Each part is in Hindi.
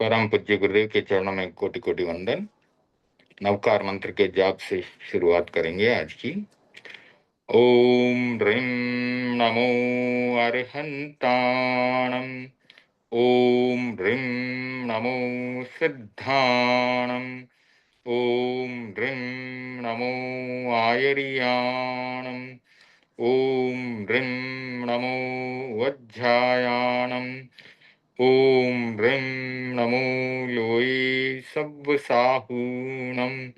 परम पूज्य गुरुदेव के चरणों में कोटि कोटि वंदन। नवकार मंत्र के जाप से शुरुआत करेंगे आज की। ओम ह्रीं नमो अरिहंताणम्। ओम ह्रीं नमो सिद्धाणम्। ओम ह्रीं नमो आयर्याणम्। ओम ह्रीं नमो वज्रायाणम्। ओम ह्रीं नमो लोये सब्बसाहूणम्।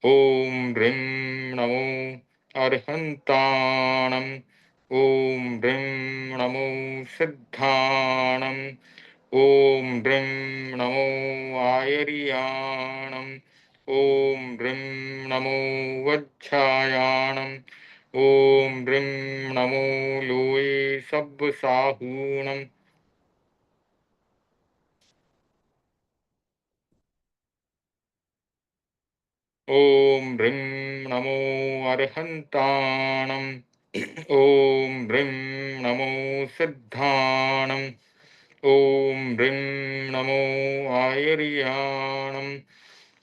ओम ह्रीं नमो अरिहंताणम्। ओम ह्रीं नमो सिद्धाणम्। ओम ह्रीं नमो आयर्याणम्। ओम ह्रीं नमो वज्रायाणम्। ओम ह्रीं नमो लोये सब्बसाहूणम्। ओम ह्रीं नमो अरिहंताणम्। ओम ह्रीं नमो सिद्धाणम्। ओम ह्रीं नमो आयर्याणम्।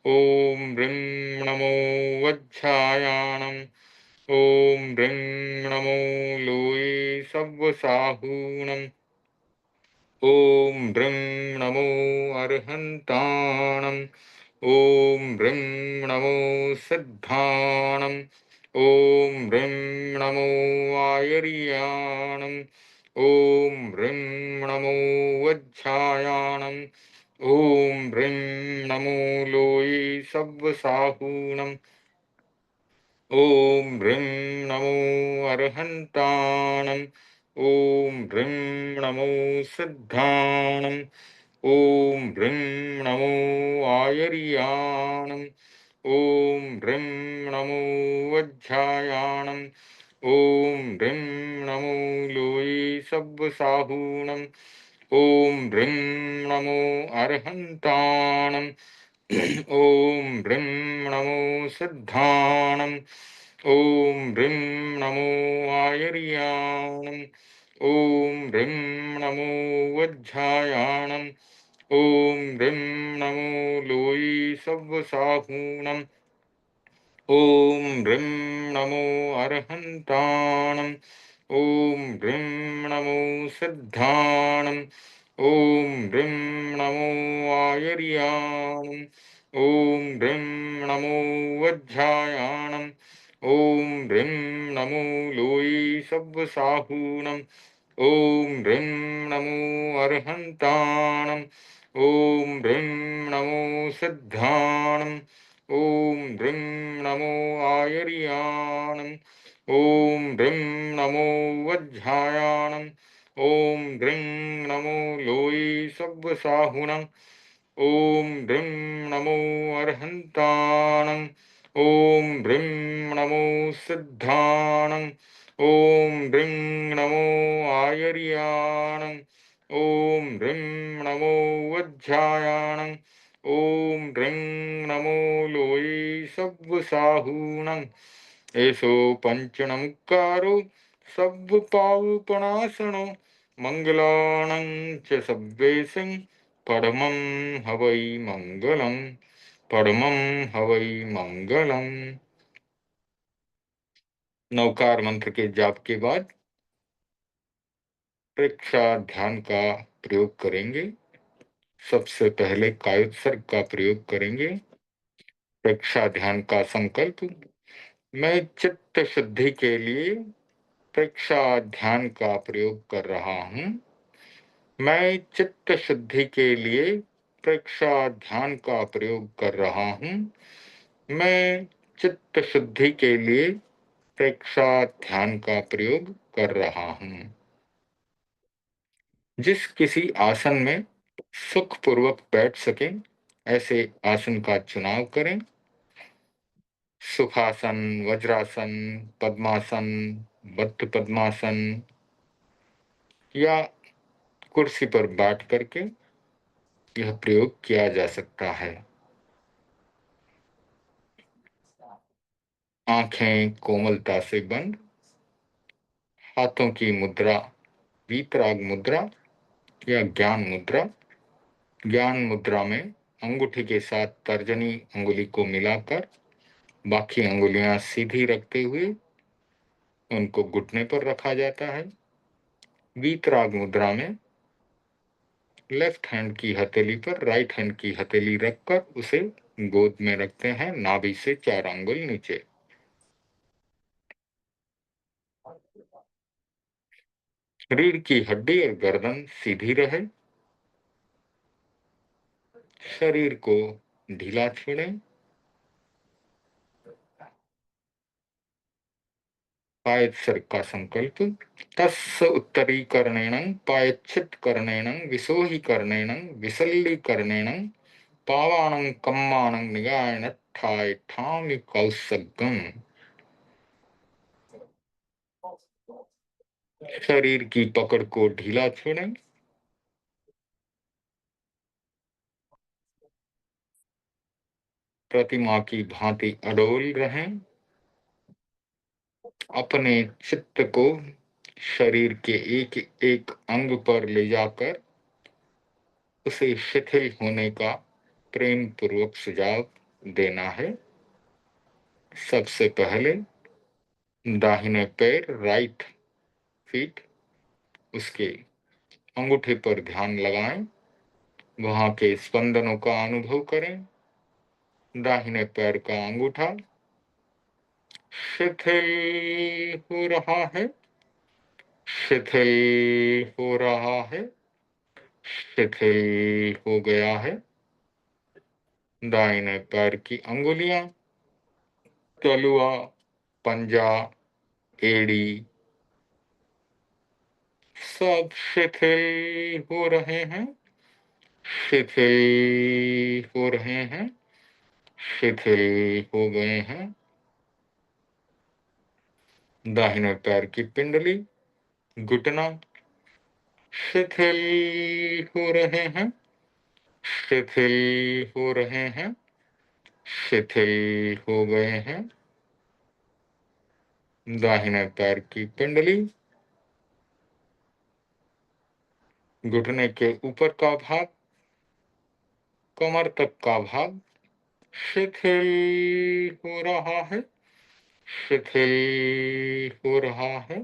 ओम ह्रीं नमो वज्रायाणम्। ओम ह्रीं नमो लोये सब्बसाहूणम्। ओम ह्रीं नमो अरिहंताणम्। ओम ह्रीं नमो सिद्धाणम्। ओम ह्रीं नमो आयर्याणम्। ओम ह्रीं नमो वज्रायाणम्। ओम ह्रीं नमो लोये सब्बसाहूणम्। ओम ह्रीं नमो अरिहंताणम्। ओम ह्रीं नमो सिद्धाणम्। ओम ह्रीं नमो आयर्याणम्। ओम ह्रीं नमो वज्रायाणम्। ओम ह्रीं नमो लोये सब्बसाहूणम्। ओम ह्रीं नमो अरिहंताणम्। ओम ह्रीं नमो सिद्धाणम्। ओम ह्रीं नमो आयर्याणम्। ओम ह्रीं नमो वज्रायाणम्। ओम ह्रीं नमो लोये सब्बसाहूणम्। ओम ह्रीं नमो अरिहंताणम्। ओम ह्रीं नमो सिद्धाणम्। ओम ह्रीं नमो आयर्याणम्। ओम ह्रीं नमो वज्रायाणम्। ओम ह्रीं नमो लोये सब्बसाहूणम्। ओम ह्रीं नमो अरिहंताणम्। ओम ह्रीं नमो सिद्धाणम्। ओम ह्रीं नमो आयर्याणम्। ओम ह्रीं नमो वज्रायाणम्। ओम ह्रीं नमो लोये सब्बसाहूणम्। ओम ह्रीं नमो अरिहंताणम्। ओम ह्रीं नमो सिद्धाणम्। ओम ह्रीं नमो आयर्याणम्। ओम ह्रीं नमो वज्रायाणम्। ओम ह्रीं नमो लोये सब्बसाहूणम्। एषो पंचणमुक्कारो सब्बपावपणासनो मंगलानं च सब्बेसिं परमं हवै मंगलम्। परमं हवै मंगलम्। नवकार मंत्र के जाप के बाद प्रेक्षा ध्यान का प्रयोग करेंगे। सबसे पहले कायोत्सर्ग का प्रयोग करेंगे। प्रेक्षा ध्यान का संकल्प। मैं चित्त शुद्धि के लिए प्रेक्षा ध्यान का प्रयोग कर रहा हूँ। मैं चित्त शुद्धि के लिए प्रेक्षा ध्यान का प्रयोग कर रहा हूँ। मैं चित्त शुद्धि के लिए प्रेक्षा ध्यान का प्रयोग कर रहा हूँ। जिस किसी आसन में सुखपूर्वक बैठ सके ऐसे आसन का चुनाव करें। सुखासन, वज्रासन, पद्मासन, बद्ध पद्मासन या कुर्सी पर बैठ करके यह प्रयोग किया जा सकता है। आंखें कोमलता से बंद। हाथों की मुद्रा वीतराग मुद्रा या ज्ञान मुद्रा। ज्ञान मुद्रा में अंगूठी के साथ तर्जनी अंगुली को मिलाकर बाकी अंगुलियां सीधी रखते हुए उनको घुटने पर रखा जाता है। वीतराग मुद्रा में लेफ्ट हैंड की हथेली पर राइट हैंड की हथेली रखकर उसे गोद में रखते हैं, नाभि से 4 अंगुल नीचे। शरीर की हड्डी और गर्दन सीधी रहे। शरीर को ढीला छोड़ें। पायत्सर्ग का संकल्प। तस्य उत्तरीकरणेन पायच्छित्करणेन विसोहीकरणेन विसल्लीकरणेन पावाणं कम्माणं निगायन ठाय ठामि कौसगम। शरीर की पकड़ को ढीला छोड़ें। प्रतिमा की भांति अडोल रहें। अपने चित्त को शरीर के एक एक अंग पर ले जाकर उसे शिथिल होने का प्रेम पूर्वक सुझाव देना है। सबसे पहले दाहिने पैर राइट फीट उसके अंगूठे पर ध्यान लगाएं, वहां के स्पंदनों का अनुभव करें। दाहिने पैर का अंगूठा शिथिल हो रहा है, शिथिल हो रहा है, शिथिल हो गया है। दाहिने पैर की अंगुलियां तलुआ, पंजा, एड़ी सब शिथिल हो रहे हैं, शिथिल हो रहे हैं, शिथिल हो गए हैं। दाहिने पैर की पिंडली, घुटना शिथिल हो रहे हैं, शिथिल हो रहे हैं, शिथिल हो गए हैं। दाहिने पैर की पिंडली, घुटने के ऊपर का भाग, कमर तक का भाग शिथिल हो रहा है, शिथिल हो रहा है,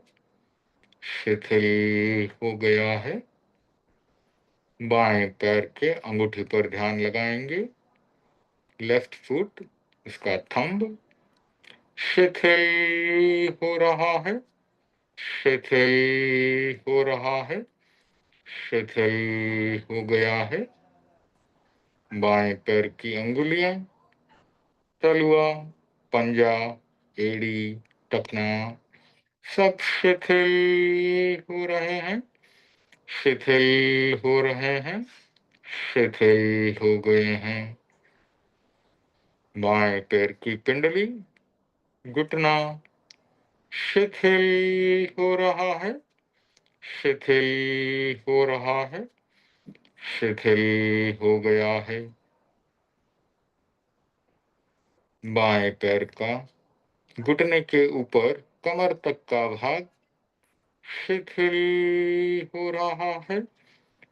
शिथिल हो गया है। बाएं पैर के अंगूठे पर ध्यान लगाएंगे, लेफ्ट फुट इसका थंब शिथिल हो रहा है, शिथिल हो रहा है, शिथिल हो गया है। बाएं पैर की अंगुलियां तलुआ, पंजा, एड़ी, टखना सब शिथिल हो रहे हैं, शिथिल हो रहे हैं, शिथिल हो गए हैं। बाएं पैर की पिंडली, घुटना शिथिल हो रहा है, शिथिल हो रहा है, शिथिल हो गया है। बाएं पैर का घुटने के ऊपर कमर तक का भाग शिथिल हो रहा है,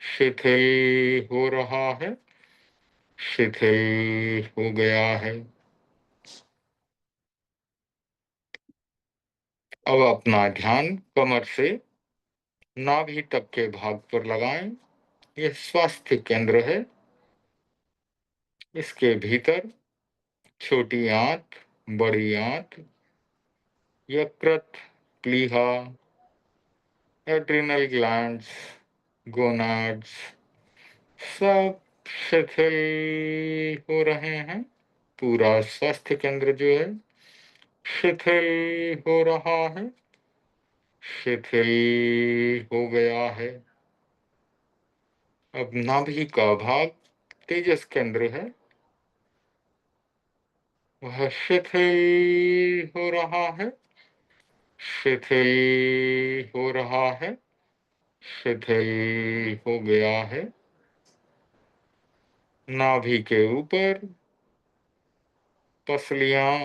शिथिल हो रहा है, शिथिल हो गया है। अब अपना ध्यान कमर से नाभि तक के भाग पर लगाएं। यह स्वास्थ्य केंद्र है। इसके भीतर छोटी आंत, बड़ी आंत, यकृत, प्लीहा, एड्रिनल ग्लैंड्स, गोनाड्स सब शिथिल हो रहे हैं। पूरा स्वास्थ्य केंद्र जो है शिथिल हो रहा है, शिथिल हो गया है। अब नाभि का भाग तेजस केंद्र है, वह शिथिल हो रहा है, शिथिल हो रहा है, शिथिल हो गया है। नाभि के ऊपर पसलियां,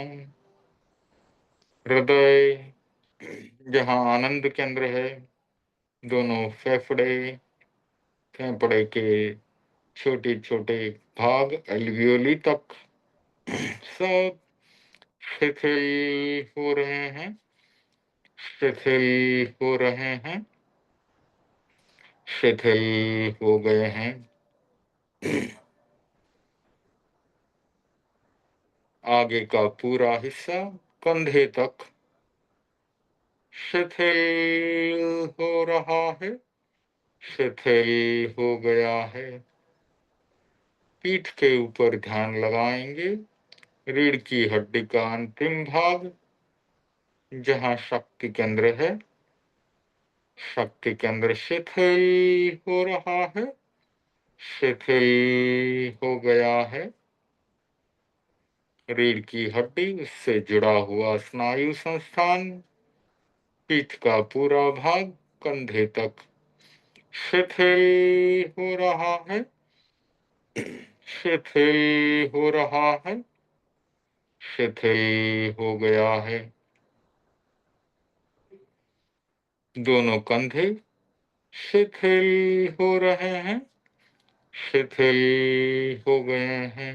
हृदय जहां आनंद केंद्र है, दोनों फेफड़े, फेफड़े के छोटे छोटे भाग एल्वियोली तक सब शिथिल हो रहे हैं, शिथिल हो रहे हैं, शिथिल हो गए हैं। आगे का पूरा हिस्सा कंधे तक शिथिल हो रहा है, शिथिल हो गया है। पीठ के ऊपर ध्यान लगाएंगे, रीढ़ की हड्डी का अंतिम भाग जहां शक्ति केंद्र है, शक्ति केंद्र शिथिल हो रहा है, शिथिल हो गया है। रीढ़ की हड्डी, उससे जुड़ा हुआ स्नायु संस्थान, पीठ का पूरा भाग कंधे तक शिथिल हो रहा है, शिथिल हो रहा है, शिथिल हो गया है। दोनों कंधे शिथिल हो रहे हैं, शिथिल हो गए हैं।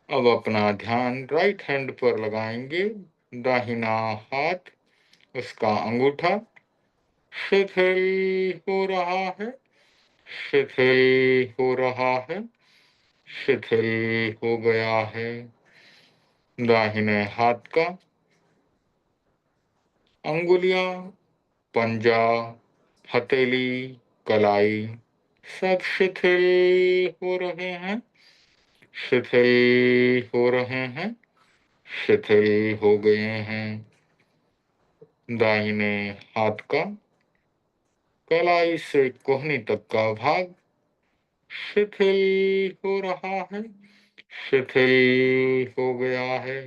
अब अपना ध्यान राइट हैंड पर लगाएंगे, दाहिना हाथ, उसका अंगूठा शिथिल हो रहा है, शिथिल हो रहा है, शिथिल हो गया है। दाहिने हाथ का अंगुलियां, पंजा, हथेली, कलाई सब शिथिल हो रहे हैं, शिथिल हो रहे हैं, शिथिल हो गए हैं। दाहिने हाथ का कलाई से कोहनी तक का भाग शिथिल हो रहा है, शिथिल हो गया है।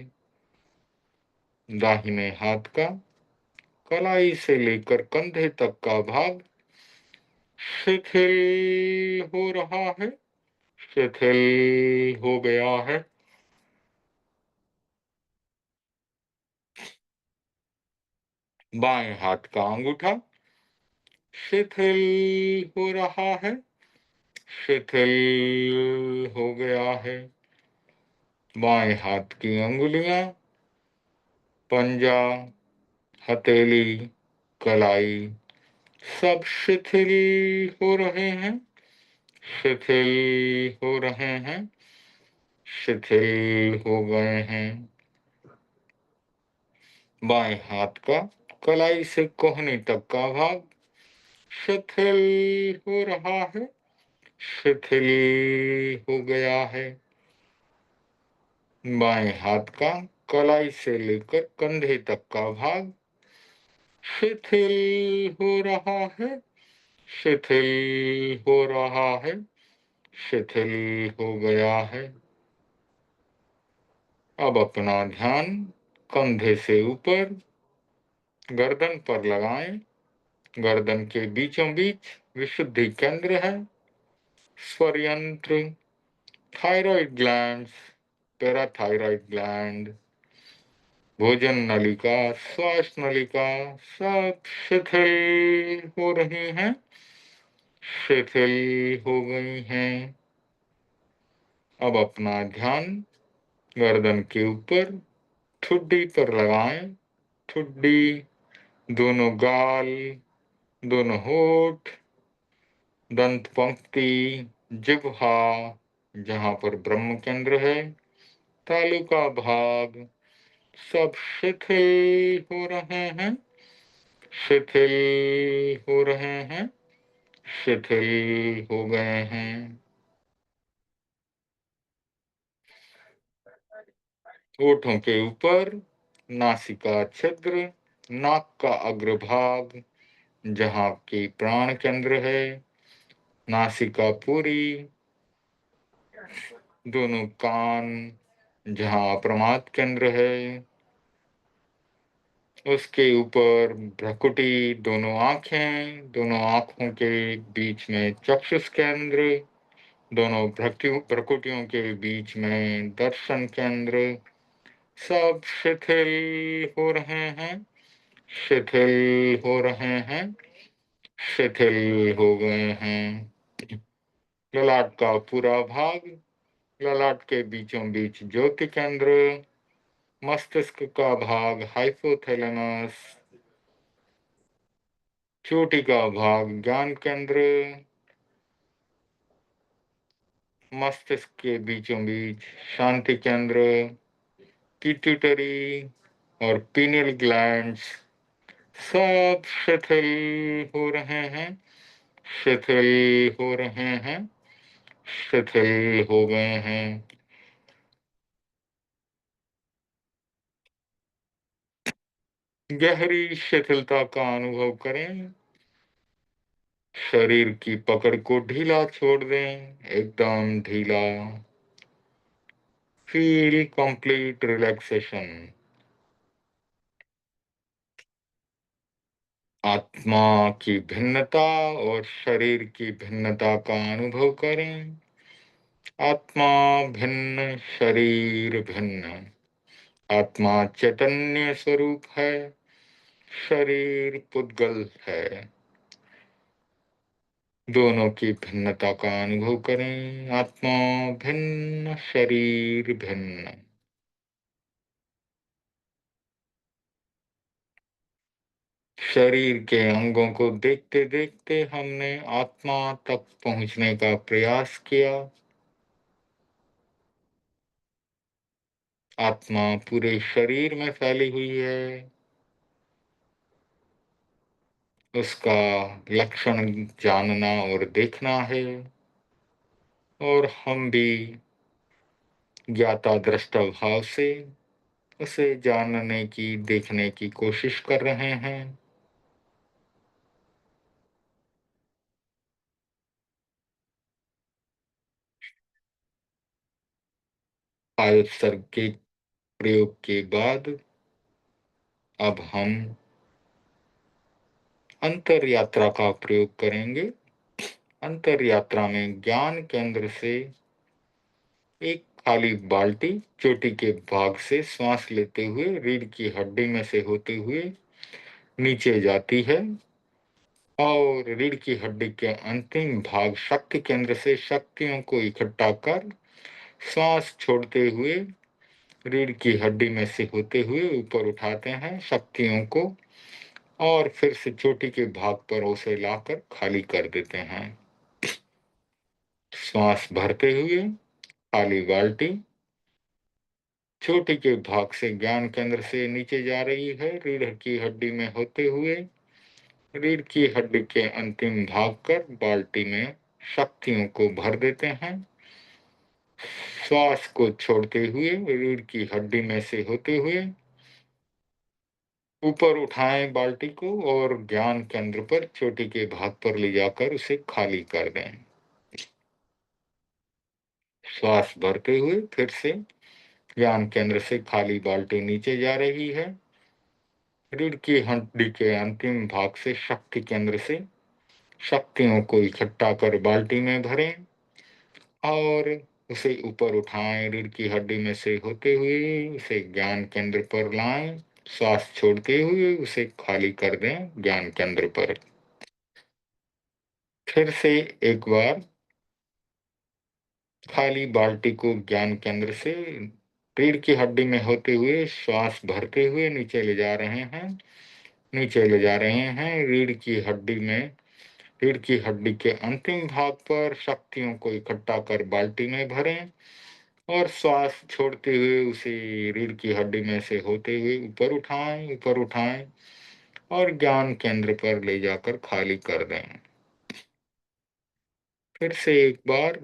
दाहिने हाथ का कलाई से लेकर कंधे तक का भाग शिथिल हो रहा है, शिथिल हो गया है। बाएं हाथ का अंगूठा शिथिल हो रहा है, शिथिल हो गया है। बाएं हाथ की अंगुलियां, पंजा, हथेली, कलाई सब शिथिल हो रहे हैं, शिथिल हो रहे हैं, शिथिल हो गए हैं। बाएं हाथ का कलाई से कोहनी तक का भाग शिथिल हो रहा है, शिथिल हो गया है। बाएं हाथ का कलाई से लेकर कंधे तक का भाग शिथिल हो रहा है, शिथिल हो रहा है, शिथिल हो गया है। अब अपना ध्यान कंधे से ऊपर गर्दन पर लगाएं। गर्दन के बीचों बीच विशुद्धि केंद्र है, स्वर यंत्र, थायराइड ग्लैंड्स, पैराथायराइड ग्लैंड, भोजन नलिका, श्वास नलिका सब शिथिल हो रही हैं, शिथिल हो गई हैं। अब अपना ध्यान गर्दन के ऊपर ठुड्डी पर लगाएं। ठुड्डी, दोनों गाल, दोनों होठ, दंत पंक्ति, जिह्वा जहां पर ब्रह्म केंद्र है, तालू का भाग सब शिथिल हो रहे हैं, शिथिल हो रहे हैं, शिथिल हो गए हैं। होठों के ऊपर नासिका छिद्र, नाक का अग्रभाग जहाँ की प्राण केंद्र है, नासिका पूरी, दोनों कान जहाँ प्रमाद केंद्र है, उसके ऊपर भ्रकुटी, दोनों आंखें, दोनों आंखों के बीच में चक्षुष केंद्र, दोनों भ्रकुटियों के बीच में दर्शन केंद्र सब शिथिल हो रहे हैं, शिथिल हो रहे हैं, शिथिल हो गए हैं। ललाट का पूरा भाग, ललाट के बीचों बीच ज्योति केंद्र, मस्तिष्क का भाग हाइपोथैलेमस, चोटी का भाग ज्ञान केंद्र, मस्तिष्क के बीचों बीच शांति केंद्र, पिट्यूटरी और पीनियल ग्लैंड्स सब शिथिल हो रहे हैं, शिथिल हो रहे हैं, शिथिल हो गए हैं। गहरी शिथिलता का अनुभव करें। शरीर की पकड़ को ढीला छोड़ दें, एकदम ढीला। Feel complete relaxation. आत्मा की भिन्नता और शरीर की भिन्नता का अनुभव करें। आत्मा भिन्न, शरीर भिन्न। आत्मा चैतन्य स्वरूप है, शरीर पुद्गल है। दोनों की भिन्नता का अनुभव करें। आत्मा भिन्न, शरीर भिन्न। शरीर के अंगों को देखते देखते हमने आत्मा तक पहुंचने का प्रयास किया। आत्मा पूरे शरीर में फैली हुई है। उसका लक्षण जानना और देखना है, और हम भी ज्ञाता दृष्टा भाव से उसे जानने की, देखने की कोशिश कर रहे हैं। आयत्सर्ग के प्रयोग के बाद अब हम अंतर यात्रा का प्रयोग करेंगे। अंतर यात्रा में ज्ञान केंद्र से एक खाली बाल्टी चोटी के भाग से श्वास लेते हुए रीढ़ की हड्डी में से होते हुए नीचे जाती है, और रीढ़ की हड्डी के अंतिम भाग शक्ति केंद्र से शक्तियों को इकट्ठा कर श्वास छोड़ते हुए रीढ़ की हड्डी में से होते हुए ऊपर उठाते हैं शक्तियों को, और फिर से चोटी के भाग पर उसे लाकर खाली कर देते हैं। श्वास भरते हुए खाली बाल्टी चोटी के भाग से ज्ञान केंद्र से नीचे जा रही है, रीढ़ की हड्डी में होते हुए रीढ़ की हड्डी के अंतिम भाग कर बाल्टी में शक्तियों को भर देते हैं। श्वास को छोड़ते हुए रीढ़ की हड्डी में से होते हुए ऊपर उठाएं बाल्टी को और ज्ञान केंद्र पर चोटी के भाग पर ले जाकर उसे खाली कर दें। श्वास भरते हुए फिर से ज्ञान केंद्र से खाली बाल्टी नीचे जा रही है, रीढ़ की हड्डी के अंतिम भाग से शक्ति केंद्र से शक्तियों को इकट्ठा कर बाल्टी में भरें और उसे ऊपर उठाएं, रीढ़ की हड्डी में से होते हुए उसे ज्ञान केंद्र पर लाएं। श्वास छोड़ते हुए उसे खाली कर दें ज्ञान केंद्र पर। फिर से एक बार खाली बाल्टी को ज्ञान केंद्र से रीढ़ की हड्डी में होते हुए श्वास भरते हुए नीचे ले जा रहे हैं, नीचे ले जा रहे हैं। रीढ़ की हड्डी के अंतिम भाग पर शक्तियों को इकट्ठा कर बाल्टी में भरें और श्वास छोड़ते हुए उसे रीढ़ की हड्डी में से होते हुए ऊपर उठाएं, ऊपर उठाएं और ज्ञान केंद्र पर ले जाकर खाली कर दें। फिर से एक बार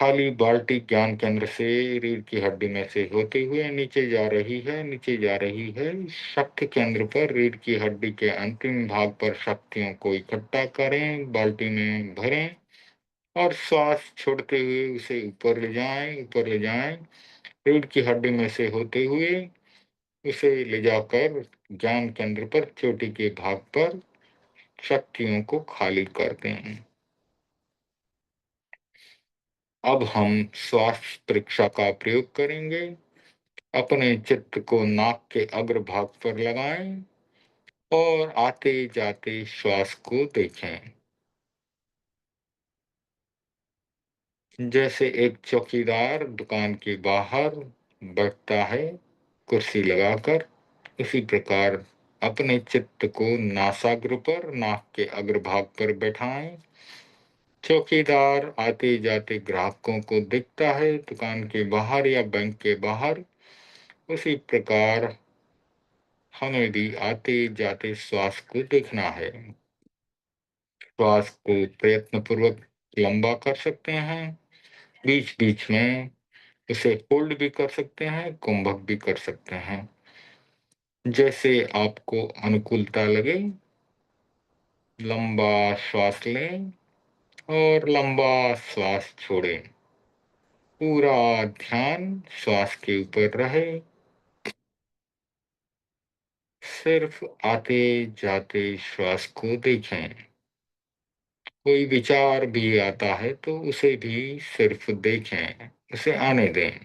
खाली बाल्टी ज्ञान केंद्र से रीढ़ की हड्डी में से होते हुए नीचे जा रही है, नीचे जा रही है। शक्ति केंद्र पर रीढ़ की हड्डी के अंतिम भाग पर शक्तियों को इकट्ठा करें, बाल्टी में भरें और श्वास छोड़ते हुए उसे ऊपर ले जाएं, ऊपर ले जाएं। रीढ़ की हड्डी में से होते हुए उसे ले जाकर ज्ञान केंद्र पर चोटी के भाग पर शक्तियों को खाली कर दें। अब हम श्वास परीक्षा का प्रयोग करेंगे। अपने चित्त को नाक के अग्रभाग पर लगाएं और आते जाते श्वास को देखें। जैसे एक चौकीदार दुकान के बाहर बैठता है कुर्सी लगाकर, उसी प्रकार अपने चित्त को नासाग्र पर, नाक के अग्रभाग पर बैठाएं। चौकीदार आते जाते ग्राहकों को देखता है दुकान के बाहर या बैंक के बाहर, उसी प्रकार हमें भी आते जाते श्वास को देखना है। श्वास को प्रयत्न पूर्वक लंबा कर सकते हैं, बीच बीच में उसे होल्ड भी कर सकते हैं, कुंभक भी कर सकते हैं, जैसे आपको अनुकूलता लगे। लंबा श्वास लें और लंबा श्वास छोड़ें। पूरा ध्यान श्वास के ऊपर रहे। सिर्फ आते जाते श्वास को देखें। कोई विचार भी आता है तो उसे भी सिर्फ देखें, उसे आने दें।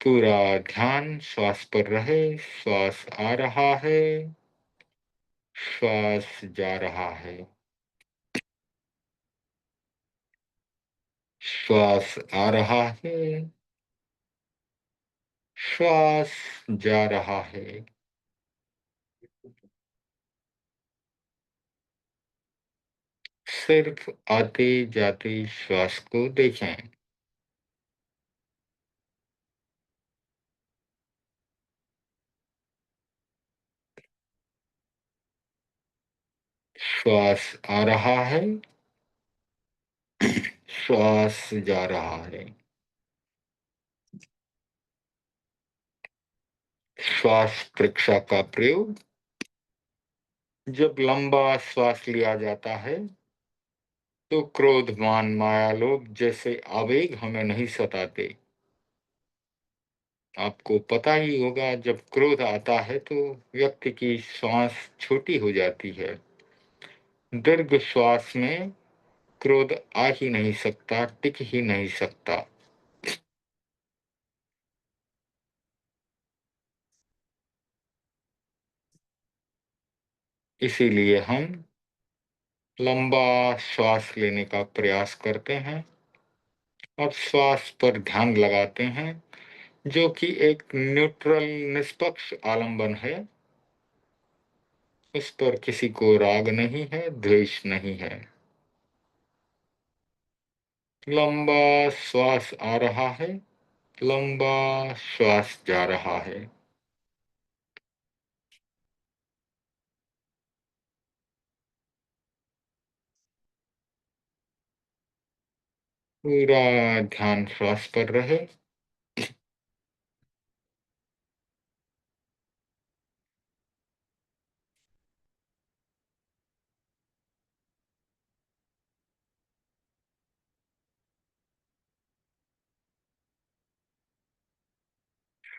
पूरा ध्यान श्वास पर रहे। श्वास आ रहा है, श्वास जा रहा है, श्वास आ रहा है, श्वास जा रहा है। सिर्फ आते जाते श्वास को देखें। श्वास आ रहा है, श्वास जा रहा है। श्वास परीक्षा का प्रयोग। जब लंबा श्वास लिया जाता है तो क्रोध, मान, माया, लोभ जैसे आवेग हमें नहीं सताते। आपको पता ही होगा, जब क्रोध आता है तो व्यक्ति की श्वास छोटी हो जाती है। दीर्घ श्वास में क्रोध आ ही नहीं सकता, टिक ही नहीं सकता। इसीलिए हम लंबा श्वास लेने का प्रयास करते हैं और श्वास पर ध्यान लगाते हैं, जो कि एक न्यूट्रल, निष्पक्ष आलंबन है। उस पर किसी को राग नहीं है, द्वेष नहीं है। लंबा श्वास आ रहा है, लंबा श्वास जा रहा है। पूरा ध्यान श्वास पर रहे।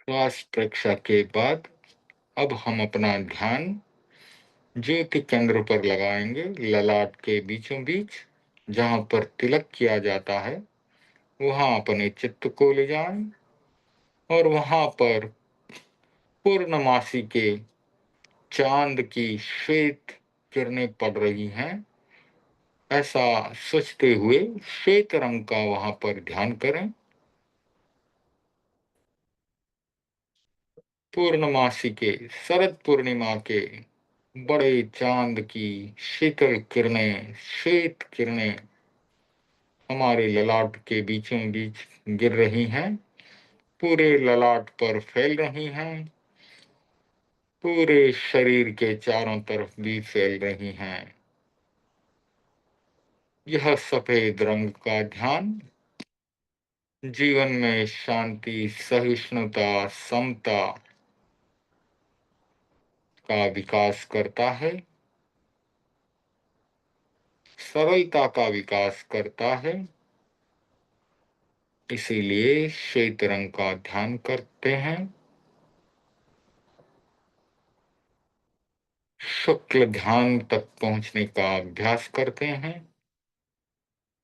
श्वास परीक्षा के बाद अब हम अपना ध्यान ज्योति केंद्र पर लगाएंगे, ललाट के बीचों बीच, जहां पर तिलक किया जाता है। वहां अपने चित्त को ले जाएं और वहां पर पूर्णमासी के चांद की श्वेत किरणें पड़ रही हैं, ऐसा सोचते हुए श्वेत रंग का वहां पर ध्यान करें। पूर्णमासी के, शरद पूर्णिमा के बड़े चांद की शीतल किरणें, श्वेत किरणें हमारे ललाट के बीचों बीच गिर रही हैं, पूरे ललाट पर फैल रही हैं, पूरे शरीर के चारों तरफ भी फैल रही हैं। यह सफेद रंग का ध्यान जीवन में शांति, सहिष्णुता, समता का विकास करता है, सरलता का विकास करता है। इसीलिए श्वेत रंग का ध्यान करते हैं। शुक्ल ध्यान तक पहुंचने का अभ्यास करते हैं।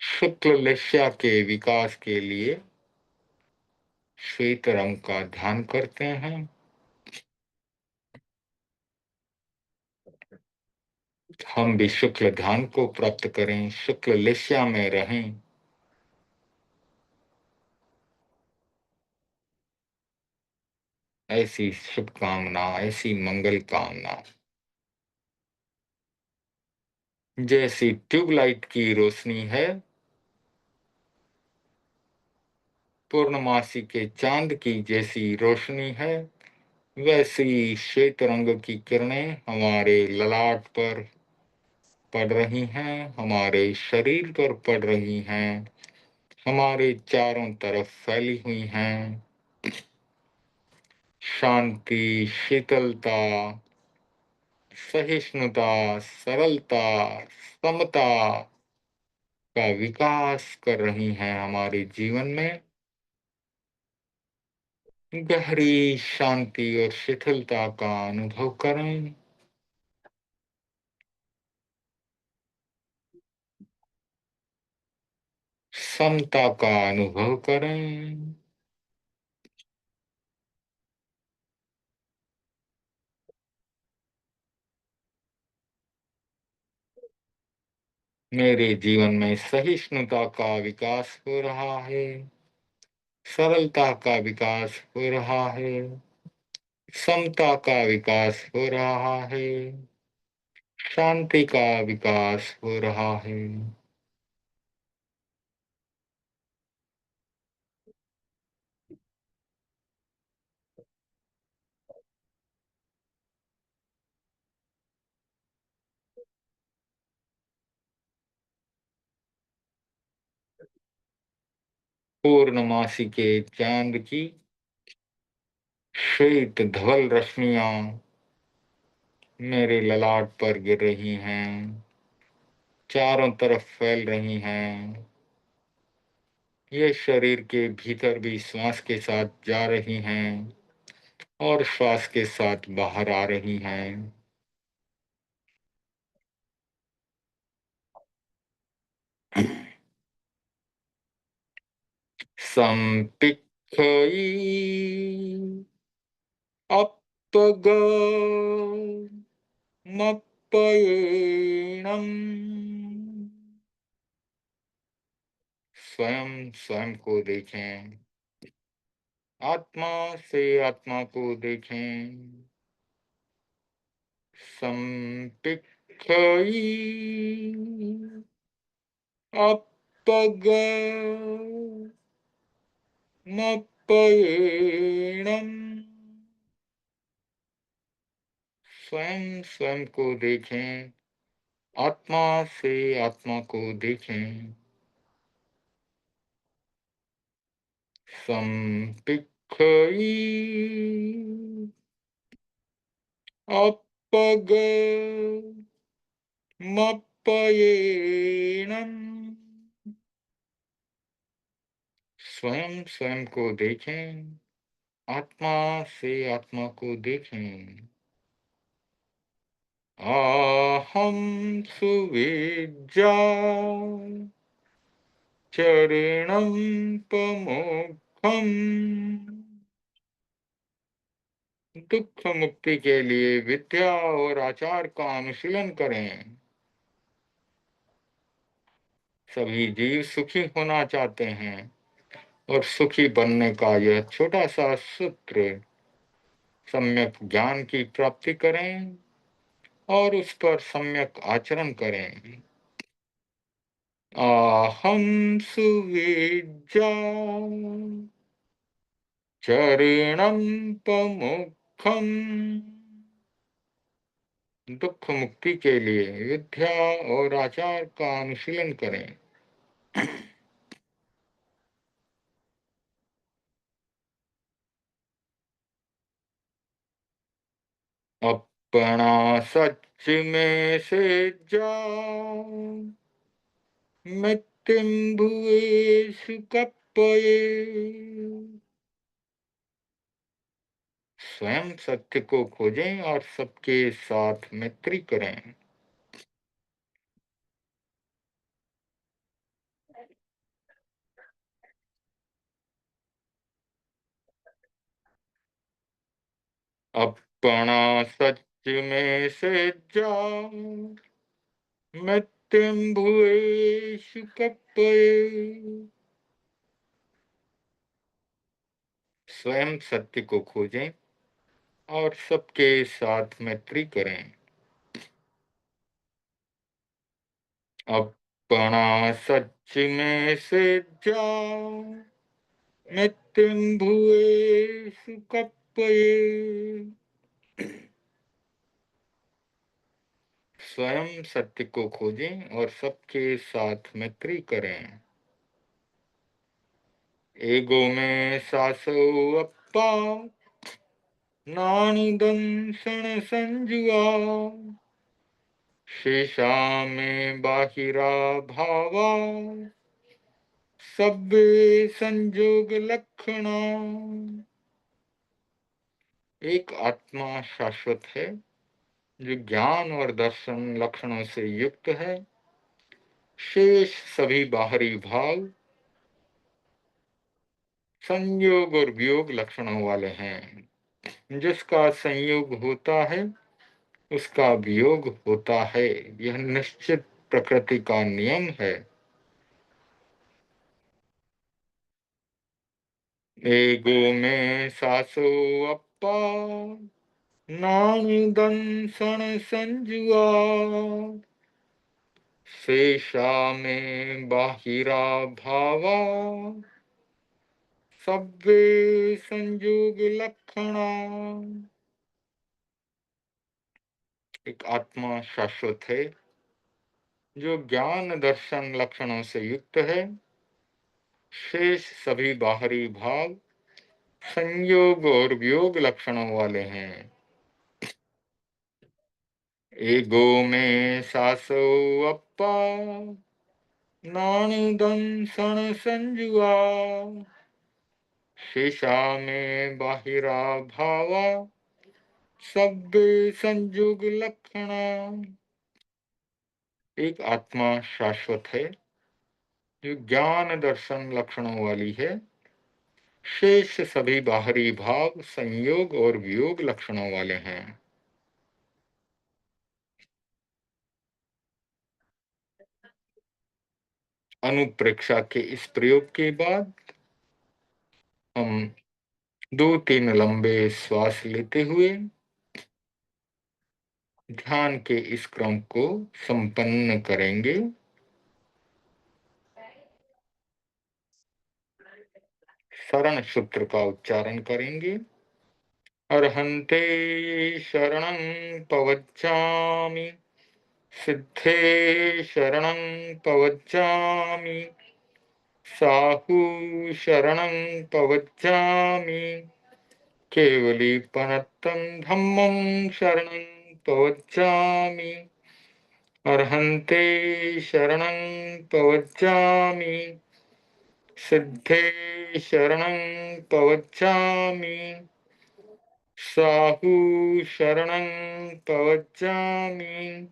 शुक्ल लस्या के विकास के लिए श्वेत रंग का ध्यान करते हैं। हम भी शुक्ल ध्यान को प्राप्त करें, शुक्ल लिस्या में रहें। ऐसी शुभकामना, ऐसी मंगल कामना। जैसी ट्यूबलाइट की रोशनी है, पूर्णमासी के चांद की जैसी रोशनी है, वैसी श्वेत रंग की किरणें हमारे ललाट पर पड़ रही हैं, हमारे शरीर पर पड़ रही हैं, हमारे चारों तरफ फैली हुई हैं। शांति, शीतलता, सहिष्णुता, सरलता, समता का विकास कर रही हैं हमारे जीवन में। गहरी शांति और शिथिलता का अनुभव करें। समता का अनुभव करें। मेरे जीवन में सहिष्णुता का विकास हो रहा है, सरलता का विकास हो रहा है, समता का विकास हो रहा है, शांति का विकास हो रहा है। पूर्णमासी के चांद की श्वेत धवल रश्मियां मेरे ललाट पर गिर रही हैं, चारों तरफ फैल रही हैं। ये शरीर के भीतर भी श्वास के साथ जा रही हैं और श्वास के साथ बाहर आ रही हैं। संपिक्खई अपग मप्पयेणम। स्वयं स्वयं को देखें, आत्मा से आत्मा को देखें। संपिक्खई अपग मप्पयेणम। स्वयं स्वयं को देखें, आत्मा से आत्मा को देखें। संपिक्खई अपग मप्पयेणम। स्वयं स्वयं को देखें, आत्मा से आत्मा को देखें। आहम सुविज्जा चरणम पमोक्षम। दुख मुक्ति के लिए विद्या और आचार का अनुशीलन करें। सभी जीव सुखी होना चाहते हैं और सुखी बनने का यह छोटा सा सूत्र, सम्यक ज्ञान की प्राप्ति करें और उस पर सम्यक आचरण करें। आहम सुविज्जा चरणम पमुखम। दुख मुक्ति के लिए विद्या और आचार का अनुशीलन करें। अपना सच में से जाओ, मृत्युम भुवेषु कप्पये। स्वयं सत्य को खोजें और सबके साथ मैत्री करें। अपना सच में से जाओ, मृत्युम भुवेषु कप्पये। स्वयं सत्य को खोजें और सबके साथ मैत्री करें। अपना सच में से जाओ, मृत्युम भुवेषु कप्पये। स्वयं सत्य को खोजें और सबके साथ मैत्री करें। एगो में सासो अप्पा, नानी दंसन संजुआ। शेषा में बाहिरा भावा, सब्बे संजोग लक्षणा। एक आत्मा शाश्वत है जो ज्ञान और दर्शन लक्षणों से युक्त है। शेष सभी बाहरी भाव संयोग और वियोग लक्षणों वाले हैं। जिसका संयोग होता है उसका वियोग होता है, यह निश्चित प्रकृति का नियम है। एगो में सासो अप्पा, नानी दंसन संजुआ। शेषा में बाहिरा भावा, सब्बे संयोग लक्षणा। एक आत्मा शाश्वत है जो ज्ञान दर्शन लक्षणों से युक्त है। शेष सभी बाहरी भाव संयोग और वियोग लक्षणों वाले हैं। एगो में सासो अप्पा, नानी दंसन संजुआ। शेषा में बाहिरा भावा, सब्बे संयोग लक्षणा। एक आत्मा शाश्वत है जो ज्ञान दर्शन लक्षणों वाली है। शेष सभी बाहरी भाव संयोग और वियोग लक्षणों वाले हैं। अनुप्रेक्षा के इस प्रयोग के बाद हम 2-3 लंबे श्वास लेते हुए ध्यान के इस क्रम को संपन्न करेंगे। शरण सूत्र का उच्चारण करेंगे। अर्हन्ते शरणं पवज्जामि, सिद्धे शरणं पवज्जामि, साहु शरणं पवज्जामि, केवलीपनत्तं धम्मं शरणं पवज्जामि। अर्हन्ते शरणं पवज्जामि, सिद्धे शरणं पवज्जामि, साहु शरणं पवज्जामि,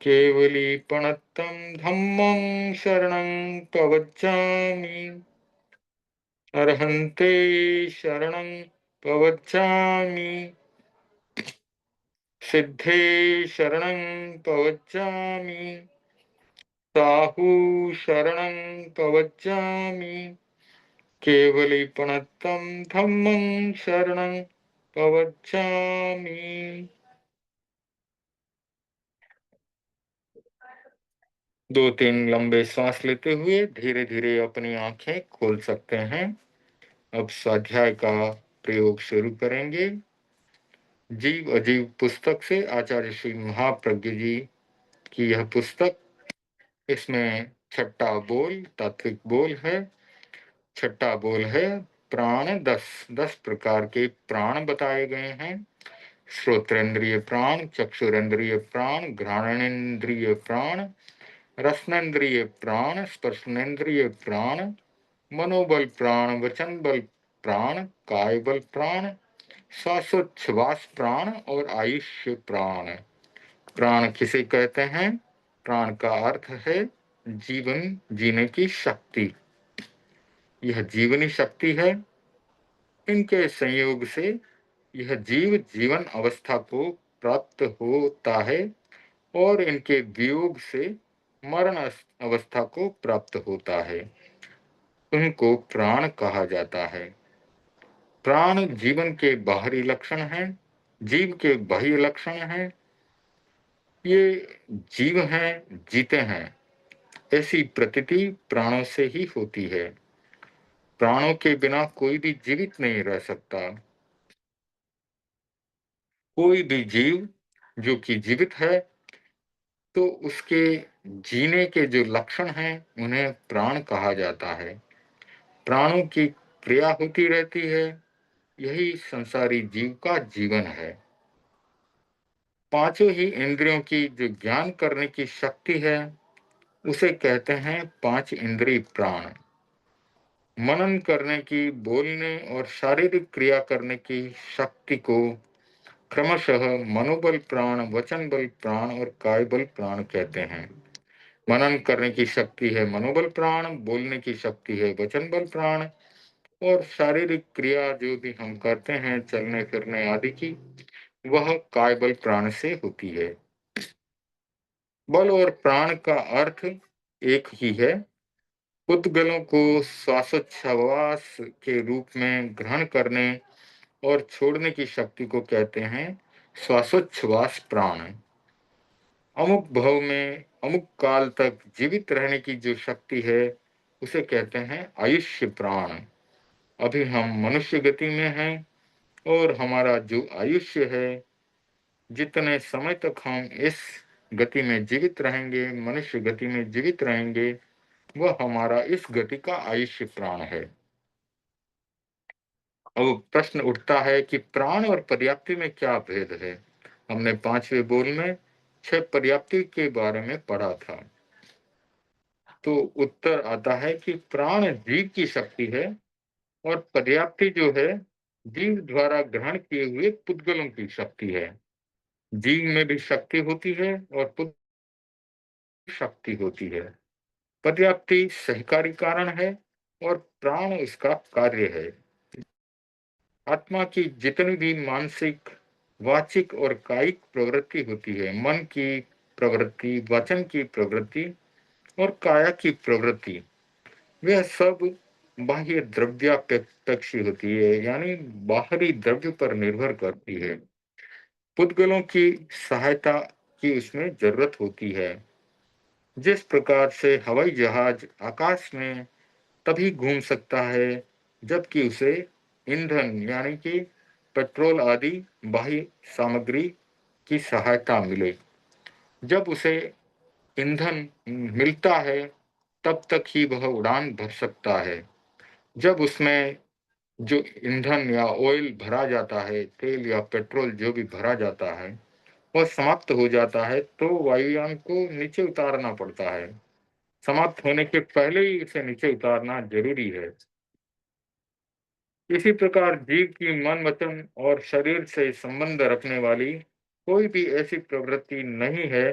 केवलीपनत्तं धम्मं शरणं पवज्जामि। अर्हन्ते शरणं पवज्जामि, सिद्धे शरणं पवज्जामि, साहु शरणं पवज्जामि, केवलीपनत्तं धम्मं शरणं पवज्जामि। 2-3 लंबे सांस लेते हुए धीरे धीरे अपनी आंखें खोल सकते हैं। अब स्वाध्याय का प्रयोग शुरू करेंगे। जीव अजीव पुस्तक से आचार्य श्री महाप्रज्ञ जी की यह पुस्तक। इसमें छठा बोल तात्विक बोल है। छठा बोल है प्राण 10 प्रकार के प्राण बताए गए हैं। श्रोत्रेंद्रिय प्राण, चक्षुरेंद्रिय प्राण, घ्राणेन्द्रिय प्राण, रसनेन्द्रिय प्राण, स्पर्शनेन्द्रिय प्राण, मनोबल प्राण, वचन बल प्राण, काय बल प्राण, श्वासोच्छ्वास प्राण और आयुष्य प्राण। प्राण किसे कहते हैं? प्राण का अर्थ है जीवन जीने की शक्ति। यह जीवनी शक्ति है। इनके संयोग से यह जीव जीवन अवस्था को प्राप्त होता है और इनके वियोग से मरण अवस्था को प्राप्त होता है। उनको प्राण कहा जाता है। प्राण जीवन के बाहरी लक्षण हैं, जीव के बाह्य लक्षण हैं। ये जीव हैं, जीते हैं, ऐसी प्रतीति प्राणों से ही होती है। प्राणों के बिना कोई भी जीवित नहीं रह सकता। कोई भी जीव जो कि जीवित है, तो उसके जीने के जो लक्षण हैं उन्हें प्राण कहा जाता है। प्राणों की क्रिया होती रहती है, यही संसारी जीव का जीवन है। पांचों ही इंद्रियों की जो ज्ञान करने की शक्ति है, उसे कहते हैं पांच इंद्रिय प्राण। मनन करने की, बोलने और शारीरिक क्रिया करने की शक्ति को क्रमशः मनोबल प्राण, वचन बल प्राण और काय बल प्राण कहते हैं। मनन करने की शक्ति है मनोबल प्राण, बोलने की शक्ति है वचन बल प्राण, और शारीरिक क्रिया जो भी हम करते हैं, चलने फिरने आदि की, वह काय बल प्राण से होती है। बल और प्राण का अर्थ एक ही है। उद्गलों को श्वासोच्छ्वास के रूप में ग्रहण करने और छोड़ने की शक्ति को कहते हैं श्वासोच्छ्वास प्राण। अमुक भाव में अमुक काल तक जीवित रहने की जो शक्ति है, उसे कहते हैं आयुष्य प्राण। अभी हम मनुष्य गति में हैं, और हमारा जो आयुष्य है, जितने समय तक हम इस गति में जीवित रहेंगे, मनुष्य गति में जीवित रहेंगे, वह हमारा इस गति का आयुष्य प्राण है। अब प्रश्न उठता है कि प्राण और पर्याप्ति में क्या भेद है। हमने 5वें बोल में 6 पर्याप्ति के बारे में पढ़ा था। तो उत्तर आता है कि प्राण जीव की शक्ति है, और पर्याप्ति जो है जीव द्वारा ग्रहण किए हुए पुद्गलों की शक्ति है। जीव में भी शक्ति होती है और पुद्गल शक्ति होती है। पर्याप्ति सहकारी कारण है और प्राण इसका कार्य है। आत्मा की जितनी भी मानसिक, वाचिक और कायिक प्रवृत्ति होती है, मन की प्रवृत्ति, वचन की प्रवृत्ति और काया की प्रवृत्ति, वह सब बाह्य द्रव्यापेक्षी होती है, यानी बाहरी द्रव्य पर निर्भर करती है। पुद्गलों की सहायता की उसमें जरूरत होती है। जिस प्रकार से हवाई जहाज आकाश में तभी घूम सकता है जबकि उसे ईंधन यानी कि पेट्रोल आदि बाह्य सामग्री की सहायता मिले। जब उसे ईंधन मिलता है, तब तक ही वह उड़ान भर सकता है। जब उसमें जो ईंधन या ऑयल भरा जाता है, तेल या पेट्रोल जो भी भरा जाता है, वह समाप्त हो जाता है, तो वायुयान को नीचे उतारना पड़ता है। समाप्त होने के पहले ही इसे नीचे उतारना जरूरी है। इसी प्रकार जीव की मन, वचन और शरीर से संबंध रखने वाली कोई भी ऐसी प्रवृत्ति नहीं है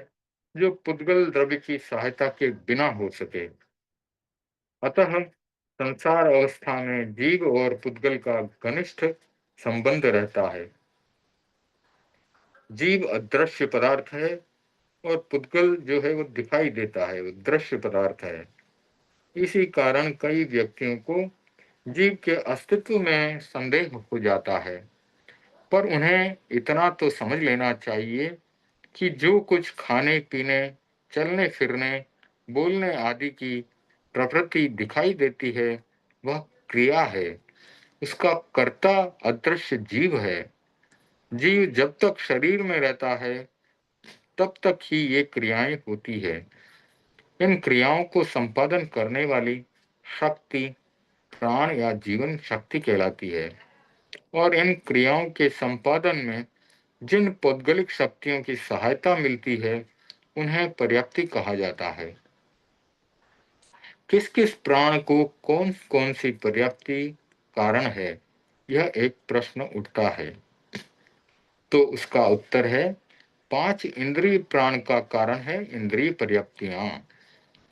जो पुद्गल द्रव्य की सहायता के बिना हो सके। अतः संसार अवस्था में जीव और पुद्गल का घनिष्ठ संबंध रहता है। जीव अदृश्य पदार्थ है और पुद्गल जो है वो दिखाई देता है, वो दृश्य पदार्थ है। इसी कारण कई व्यक्तियों को जीव के अस्तित्व में संदेह हो जाता है। पर उन्हें इतना तो समझ लेना चाहिए कि जो कुछ खाने पीने, चलने फिरने, बोलने आदि की प्रवृत्ति दिखाई देती है, वह क्रिया है। उसका कर्ता अदृश्य जीव है। जीव जब तक शरीर में रहता है, तब तक ही ये क्रियाएं होती है। इन क्रियाओं को संपादन करने वाली शक्ति प्राण या जीवन शक्ति कहलाती है। और इन क्रियाओं के संपादन में जिन पौद्गलिक शक्तियों की सहायता मिलती है, उन्हें पर्याप्ति कहा जाता है। किस किस प्राण को कौन कौन सी पर्याप्ति कारण है, यह एक प्रश्न उठता है। तो उसका उत्तर है, 5 इंद्रिय प्राण का कारण है इंद्रिय पर्याप्तियां।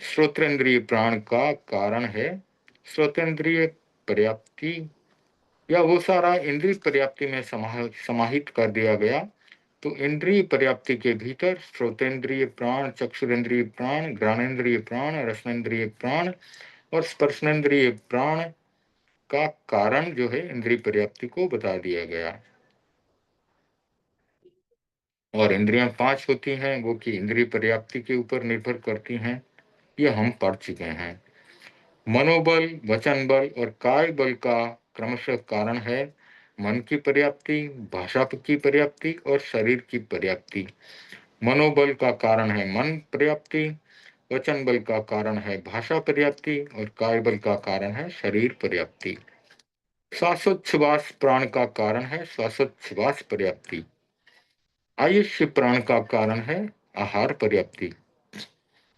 श्रोतेंद्रिय प्राण का कारण है श्रोतेंद्रिय पर्याप्ति, या वो सारा इंद्रिय पर्याप्ति में समाहित कर दिया गया। तो इंद्रिय पर्याप्ति के भीतर श्रोतेंद्रिय प्राण, चक्षुरेंद्रिय प्राण, घ्राणेन्द्रिय प्राण, रसनेन्द्रिय प्राण और स्पर्शनेन्द्रिय प्राण का कारण जो है इंद्रिय पर्याप्ति को बता दिया गया। और इंद्रियां 5 होती हैं, वो कि इंद्रिय पर्याप्ति के ऊपर निर्भर करती हैं, ये हम पढ़ चुके हैं। मनोबल, वचन बल और काय बल का क्रमशः कारण है मन की पर्याप्ति, भाषा की पर्याप्ति और शरीर की पर्याप्ति। मनोबल का कारण है मन पर्याप्ति, वचन बल का कारण है भाषा पर्याप्ति और काय बल का कारण है शरीर पर्याप्ति। श्वासोच्छ्वास प्राण का कारण है श्वासोच्छ्वास पर्याप्ति। आयुष्य प्राण का कारण है आहार पर्याप्ति,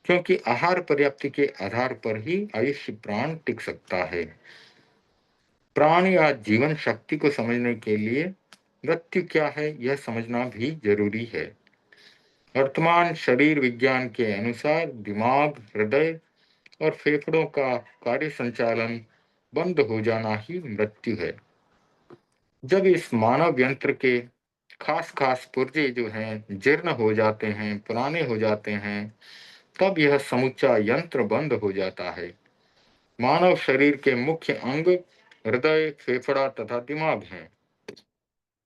क्योंकि आहार पर्याप्ति के आधार पर ही आयुष्य प्राण टिक सकता है। प्राण या जीवन शक्ति को समझने के लिए मृत्यु क्या है यह समझना भी जरूरी है। वर्तमान शरीर विज्ञान के अनुसार दिमाग, हृदय और फेफड़ों का कार्य संचालन बंद हो जाना ही मृत्यु है। जब इस मानव यंत्र के खास खास पुर्जे जो हैं जीर्ण हो जाते हैं, पुराने हो जाते हैं, तब यह समूचा यंत्र बंद हो जाता है। मानव शरीर के मुख्य अंग हृदय, फेफड़ा तथा दिमाग हैं।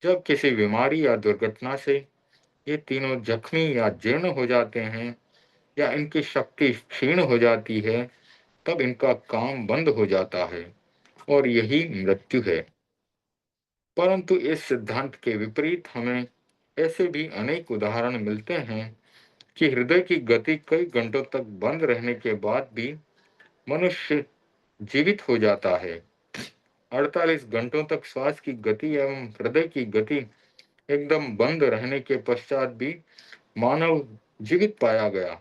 जब किसी बीमारी या दुर्घटना से ये तीनों जख्मी या जीर्ण हो जाते हैं या इनकी शक्ति क्षीण हो जाती है, तब इनका काम बंद हो जाता है और यही मृत्यु है। परंतु इस सिद्धांत के विपरीत हमें ऐसे भी अनेक उदाहरण मिलते हैं कि हृदय की गति कई घंटों तक बंद रहने के बाद भी मनुष्य जीवित हो जाता है। 48 घंटों तक श्वास की गति एवं हृदय की गति एकदम बंद रहने के पश्चात भी मानव जीवित पाया गया।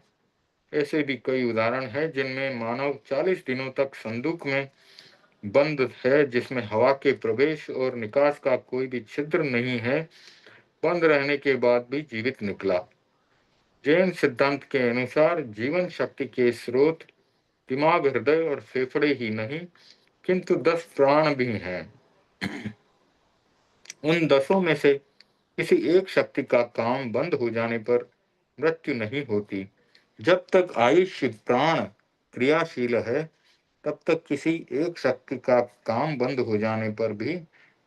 ऐसे भी कई उदाहरण हैं जिनमें मानव 40 दिनों तक संदूक में बंद है, जिसमें हवा के प्रवेश और निकास का कोई भी छिद्र नहीं है, बंद रहने के बाद भी जीवित निकला। जैन सिद्धांत के अनुसार जीवन शक्ति के स्रोत दिमाग, हृदय और फेफड़े ही नहीं, किंतु 10 प्राण भी हैं। उन 10 में से किसी एक शक्ति का काम बंद हो जाने पर मृत्यु नहीं होती। जब तक आयुष्य प्राण क्रियाशील है, तब तक किसी एक शक्ति का काम बंद हो जाने पर भी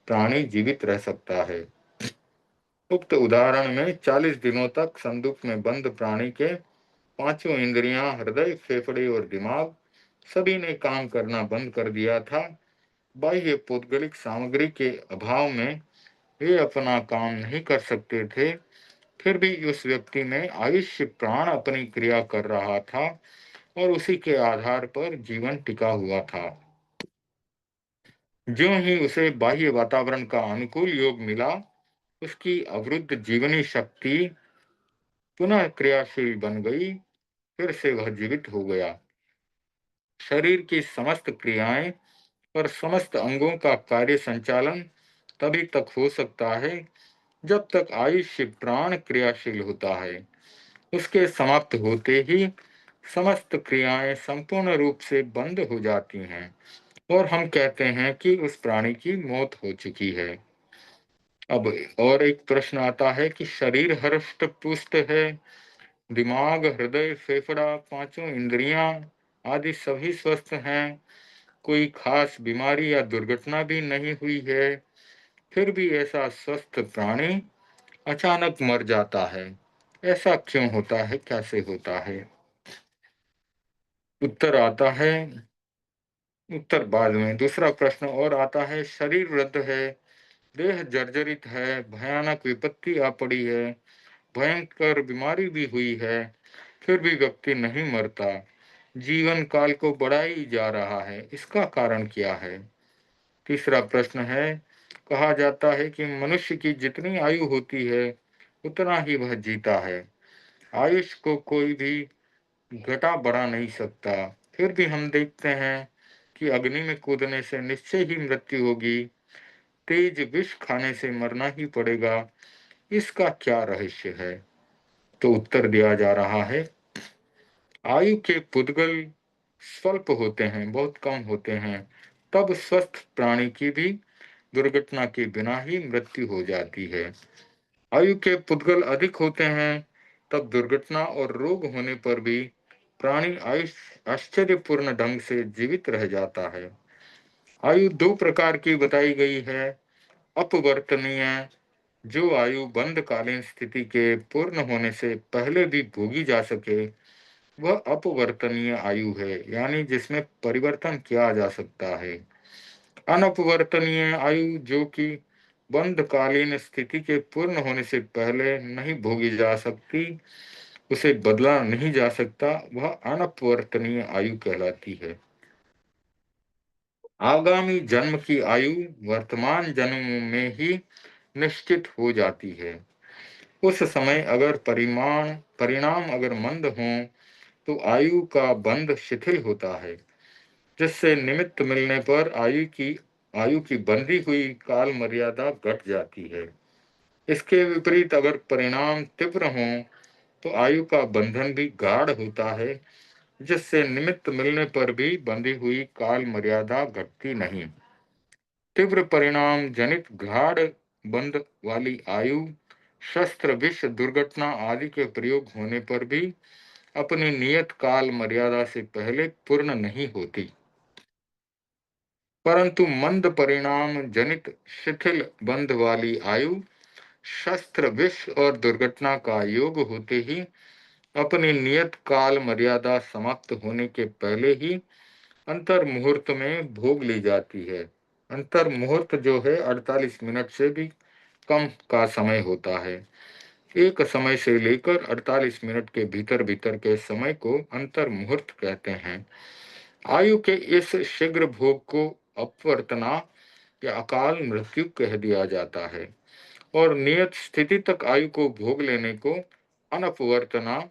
प्राणी जीवित रह सकता है। उक्त उदाहरण में 40 दिनों तक संदूक में बंद प्राणी के पांचों इंद्रियां, हृदय, फेफड़े और दिमाग सभी ने काम करना बंद कर दिया था। बाह्य पौद्गलिक सामग्री के अभाव में वे अपना काम नहीं कर सकते थे, फिर भी उस व्यक्ति में आयुष्य प्राण अपनी क्रिया कर रहा था और उसी के आधार पर जीवन टिका हुआ था। ज्यों ही उसे बाह्य वातावरण का अनुकूल योग मिला, उसकी अवरुद्ध जीवनी शक्ति पुनः क्रियाशील बन गई, फिर से वह जीवित हो गया। शरीर की समस्त क्रियाएं और समस्त अंगों का कार्य संचालन तभी तक हो सकता है जब तक आयुष्य प्राण क्रियाशील होता है। उसके समाप्त होते ही समस्त क्रियाएं संपूर्ण रूप से बंद हो जाती हैं और हम कहते हैं कि उस प्राणी की मौत हो चुकी है। अब और एक प्रश्न आता है कि शरीर हृष्ट पुष्ट है, दिमाग, हृदय, फेफड़ा, पांचों इंद्रियां आदि सभी स्वस्थ हैं, कोई खास बीमारी या दुर्घटना भी नहीं हुई है, फिर भी ऐसा स्वस्थ प्राणी अचानक मर जाता है। ऐसा क्यों होता है, कैसे होता है? उत्तर आता है, उत्तर बाद में। दूसरा प्रश्न और आता है, शरीर वृद्ध है, देह जर्जरित है, भयानक विपत्ति आ पड़ी है, भयंकर बीमारी भी हुई है, फिर भी व्यक्ति नहीं मरता, जीवन काल को बढ़ाई जा रहा है, इसका कारण क्या है? तीसरा प्रश्न है, कहा जाता है कि मनुष्य की जितनी आयु होती है उतना ही वह जीता है, आयुष को कोई भी घटा बढ़ा नहीं सकता, फिर भी हम देखते हैं कि अग्नि में कूदने से निश्चय ही मृत्यु होगी, तेज विष खाने से मरना ही पड़ेगा, इसका क्या रहस्य है? तो उत्तर दिया जा रहा है, आयु के पुद्गल स्वल्प होते हैं, बहुत कम होते हैं, तब स्वस्थ प्राणी की भी दुर्घटना के बिना ही मृत्यु हो जाती है। आयु के पुद्गल अधिक होते हैं तब दुर्घटना और रोग होने पर भी प्राणी आश्चर्यपूर्ण ढंग से जीवित रह जाता है। आयु दो प्रकार की बताई गई है। अपवर्तनीय, जो आयु बंधकालीन स्थिति के पूर्ण होने से पहले भी भोगी जा सके, वह अपवर्तनीय आयु है, यानी जिसमें परिवर्तन किया जा सकता है। अनपवर्तनीय आयु, जो कि बंधकालीन स्थिति के पूर्ण होने से पहले नहीं भोगी जा सकती, उसे बदला नहीं जा सकता, वह अनपवर्तनीय आयु कहलाती है। आगामी जन्म की आयु वर्तमान जन्म में ही निश्चित हो जाती है। उस समय अगर परिणाम अगर मंद हों तो आयु का बंध शिथिल होता है, जिससे निमित्त मिलने पर आयु की बंधी हुई काल मर्यादा घट जाती है। इसके विपरीत अगर परिणाम तीव्र हों तो आयु का बंधन भी गाढ़ होता है, जिससे निमित्त मिलने पर भी बंधी हुई काल मर्यादा घटती नहीं। तीव्र परिणाम जनित गाढ़ बंध वाली आयु शस्त्र विष दुर्घटना आदि के प्रयोग होने पर भी अपनी नियत काल मर्यादा से पहले पूर्ण नहीं होती। परंतु मंद परिणाम जनित शिथिल बंध वाली आयु शस्त्र विष और दुर्घटना का योग होते ही अपनी नियत काल मर्यादा समाप्त होने के पहले ही अंतर मुहूर्त में भोग ली जाती है। अंतर मुहूर्त जो है 48 मिनट से भी कम का समय होता है। एक समय से लेकर 48 मिनट के भीतर भीतर के समय को अंतर मुहूर्त कहते हैं। आयु के इस शीघ्र भोग को अपवर्तना या अकाल मृत्यु कह दिया जाता है और नियत स्थिति तक आयु को भोग लेने को अनपवर्तना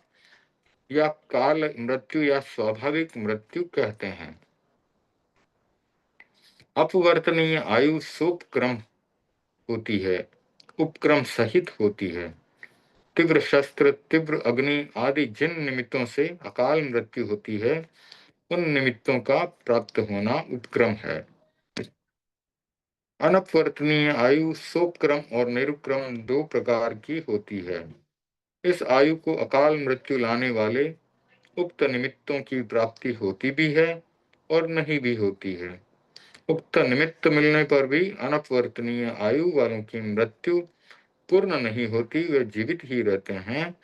या काल मृत्यु या स्वाभाविक मृत्यु कहते हैं। अपवर्तनीय आयु सोपक्रम होती है, उपक्रम सहित होती है। तीव्र शस्त्र, तीव्र अग्नि आदि जिन निमित्तों से अकाल मृत्यु होती है, उन निमित्तों का प्राप्त होना उपक्रम है। अनपवर्तनीय आयु सोपक्रम और निरुक्रम दो प्रकार की होती है। इस आयु को अकाल मृत्यु लाने वाले उक्त निमित्तों की प्राप्ति होती भी है और नहीं भी होती है। उक्त निमित्त मिलने पर भी अनपवर्तनीय आयु वालों की मृत्यु पूर्ण नहीं होती, वे जीवित ही रहते हैं।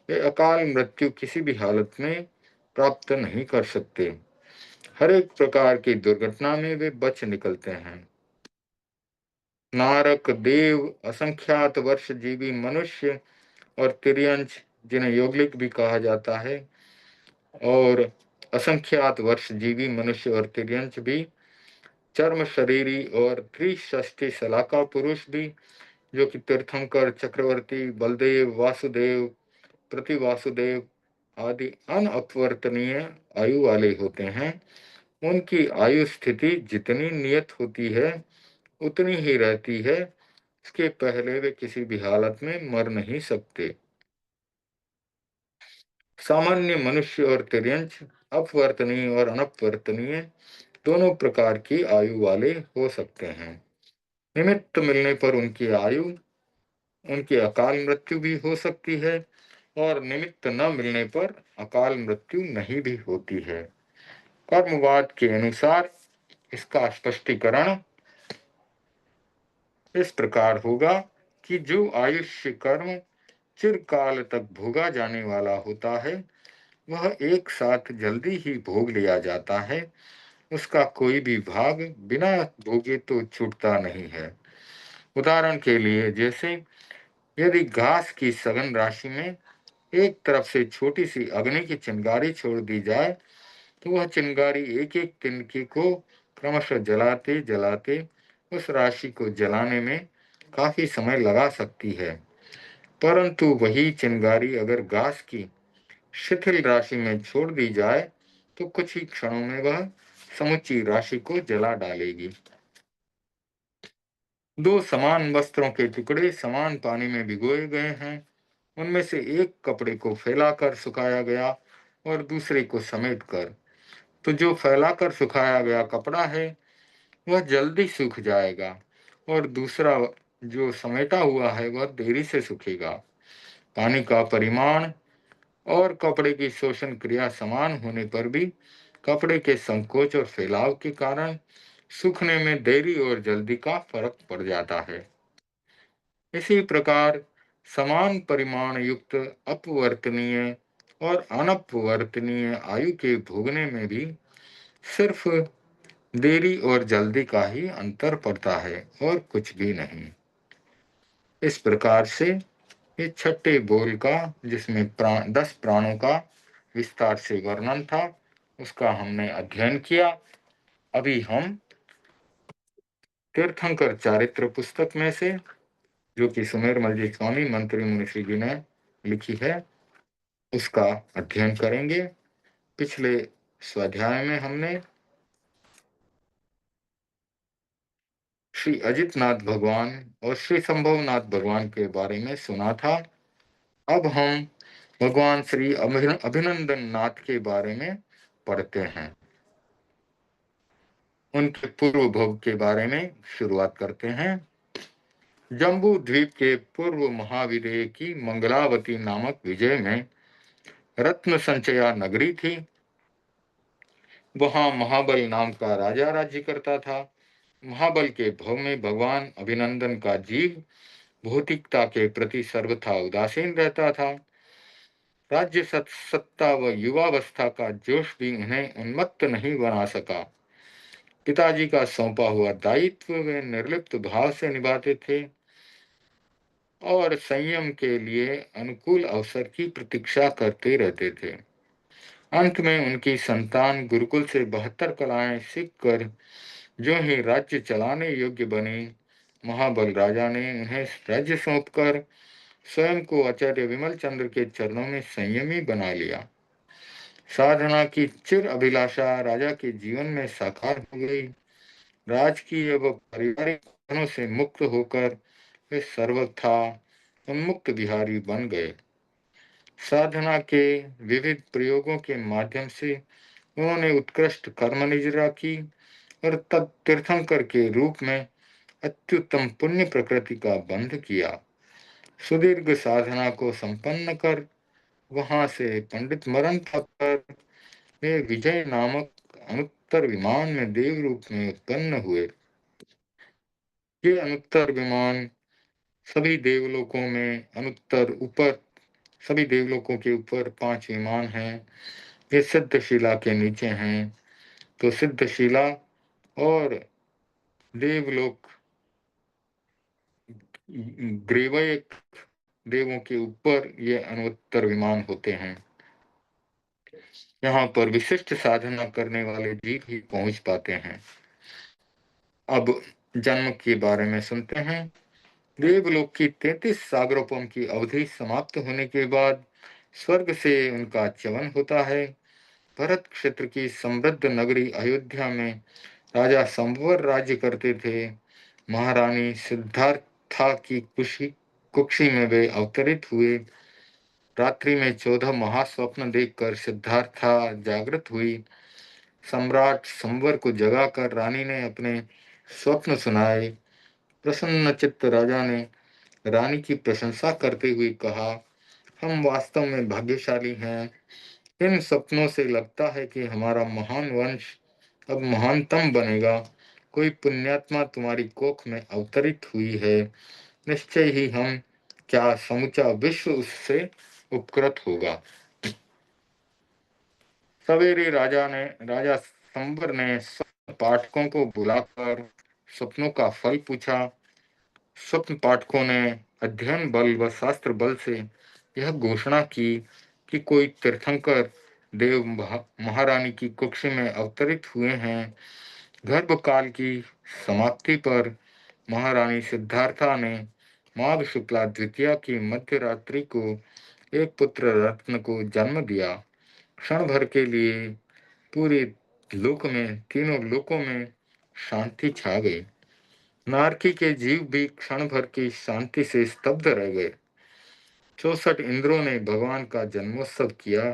वे अकाल मृत्यु किसी भी हालत में प्राप्त नहीं कर सकते। हर एक प्रकार की दुर्घटना में वे बच निकलते हैं। नारक, देव, असंख्यात वर्ष जीवी मनुष्य और तिर्यंच, जिन्हें यौगिक भी कहा जाता है, और असंख्यात वर्ष जीवी मनुष्य और तिर्यंच भी, चर्म शरीरी और त्रिषष्टि सलाका पुरुष भी, जो कि तीर्थंकर, चक्रवर्ती, बलदेव, वासुदेव, प्रतिवासुदेव आदि अनअपवर्तनीय आयु वाले होते हैं, उनकी आयु स्थिति जितनी नियत होती है उतनी ही रहती है। इसके पहले वे किसी भी हालत में मर नहीं सकते। सामान्य मनुष्य और तिर्यंच अपवर्तनीय और अनपवर्तनीय दोनों प्रकार की आयु वाले हो सकते हैं। निमित्त मिलने पर उनकी अकाल मृत्यु भी हो सकती है और निमित्त न मिलने पर अकाल मृत्यु नहीं भी होती है। कर्मवाद के अनुसार इसका स्पष्टीकरण इस प्रकार होगा कि जो आयुष्य कर्म चिरकाल तक भोगा जाने वाला होता है, वह एक साथ जल्दी ही भोग लिया जाता है। उसका कोई भी भाग बिना भोगे तो छूटता नहीं है। उदाहरण के लिए, जैसे यदि घास की सघन राशि में एक तरफ से छोटी सी अग्नि की चिंगारी छोड़ दी जाए, तो वह चिंगारी एक एक तिनके को क्रमशः जलाते जलाते उस राशि को जलाने में काफी समय लगा सकती है। परंतु वही चिंगारी अगर घास की शिथिल राशि में छोड़ दी जाए तो कुछ ही क्षणों में वह समुची राशि को जला डालेगी। दो समान वस्त्रों के टुकड़े समान पानी में भिगोए गए हैं। उनमें से एक कपड़े को फैलाकर सुखाया गया और दूसरे को समेट कर, तो जो फैलाकर सुखाया गया कपड़ा है वह जल्दी सूख जाएगा और दूसरा जो समेटा हुआ है वह देरी से सूखेगा। पानी का परिमाण और कपड़े की शोषण क्रिया समान होने पर भी कपड़े के संकोच और फैलाव के कारण सूखने में देरी और जल्दी का फर्क पड़ जाता है। इसी प्रकार समान परिमाण युक्त अपवर्तनीय और अनपवर्तनीय आयु के भोगने में भी सिर्फ देरी और जल्दी का ही अंतर पड़ता है और कुछ भी नहीं। इस प्रकार से ये छठे बोल का, जिसमें 10 प्राणों का विस्तार से वर्णन था, उसका हमने अध्ययन किया। अभी हम तीर्थंकर चारित्र पुस्तक में से, जो कि सुमेरमल जी स्वामी मंत्री मुनिश्री जी ने लिखी है, उसका अध्ययन करेंगे। पिछले स्वाध्याय में हमने श्री अजितनाथ भगवान और श्री संभवनाथ भगवान के बारे में सुना था। अब हम भगवान श्री अभिनंदन नाथ के बारे में पढ़ते हैं। उनके पूर्व भोग के बारे में शुरुआत करते हैं। जम्बू द्वीप के पूर्व महाविदेय की मंगलावती नामक विजय में रत्न संचया नगरी थी। वहां महाबल नाम का राजा राज्य करता था। महाबल के भव में भगवान अभिनंदन का जीव भौतिकता के प्रति सर्वथा उदासीन रहता था। राज्य सत्ता व युवावस्था का जोश भी उन्हें उन्मत्त नहीं बना सका। पिताजी का सौंपा हुआ दायित्व वे निर्लिप्त भाव से निभाते थे और संयम के लिए अनुकूल अवसर की प्रतीक्षा करते रहते थे। अंत में उनकी संतान गुरुकुल से 72 कलाएं सीखकर जो ही राज्य चलाने योग्य बनी, महाबल राजा ने उन्हें राज्य सौंपकर स्वयं को आचार्य विमल चंद्र के चरणों में संयमी बना लिया। साधना की चिर अभिलाषा राजा के जीवन में साकार हो गई। राजकीय व पारिवारिक बंधनों से मुक्त होकर वे सर्वथा उन्मुक्त बिहारी बन गए। साधना के विविध प्रयोगों के माध्यम से उन्होंने उत्कृष्ट कर्मनिजरा की और तब तीर्थंकर के रूप में अत्युत्तम पुण्य प्रकृति का बंध किया। सुदीर्घ साधना को संपन्न कर वहां से पंडित मरण पर वे विजय नामक अनुत्तर विमान में देव रूप में उत्पन्न हुए। ये अनुत्तर विमान सभी देवलोकों में अनुत्तर ऊपर, सभी देवलोकों के ऊपर 5 विमान हैं। ये सिद्धशिला के नीचे हैं। तो सिद्धशिला और देवलोक ग्रीवयक देवों के ऊपर ये अनुत्तर विमान होते हैं। यहाँ पर विशिष्ट साधना करने वाले जीव ही पहुंच पाते हैं। अब जन्म के बारे में सुनते हैं। देवलोक की 33 सागरोपम की अवधि समाप्त होने के बाद स्वर्ग से उनका च्यवन होता है। भरत क्षेत्र की समृद्ध नगरी अयोध्या में राजा संवर राज्य करते थे। महारानी सिद्धार्था की कुक्षी में वे अवतरित हुए। रात्रि में 14 महास्वप्न देखकर सिद्धार्था जागृत हुई। सम्राट संवर को जगाकर रानी ने अपने स्वप्न सुनाए। प्रसन्न चित्त राजा ने रानी की प्रशंसा करते हुए कहा, हम वास्तव में भाग्यशाली हैं। इन सपनों से लगता है कि हमारा महान वंश अब महानतम बनेगा। कोई पुण्यात्मा तुम्हारी कोख में अवतरित हुई है। निश्चय ही हम क्या समूचा विश्व उससे उपकृत होगा। सवेरे राजा संवर ने स्वप्न पाठकों को बुलाकर स्वप्नों का फल पूछा। स्वप्न पाठकों ने अध्ययन बल व शास्त्र बल से यह घोषणा की कि कोई तीर्थंकर देव महारानी की कुक्षी में अवतरित हुए हैं। गर्भकाल की समाप्ति पर महारानी सिद्धार्था ने माघ शुक्ला द्वितीया की मध्य रात्रि को एक पुत्र रत्न को जन्म दिया। क्षण भर के लिए पूरे लोक में, तीनों लोकों में शांति छा गई। नारकी के जीव भी क्षण भर की शांति से स्तब्ध रह गए। 64 इंद्रों ने भगवान का जन्मोत्सव किया।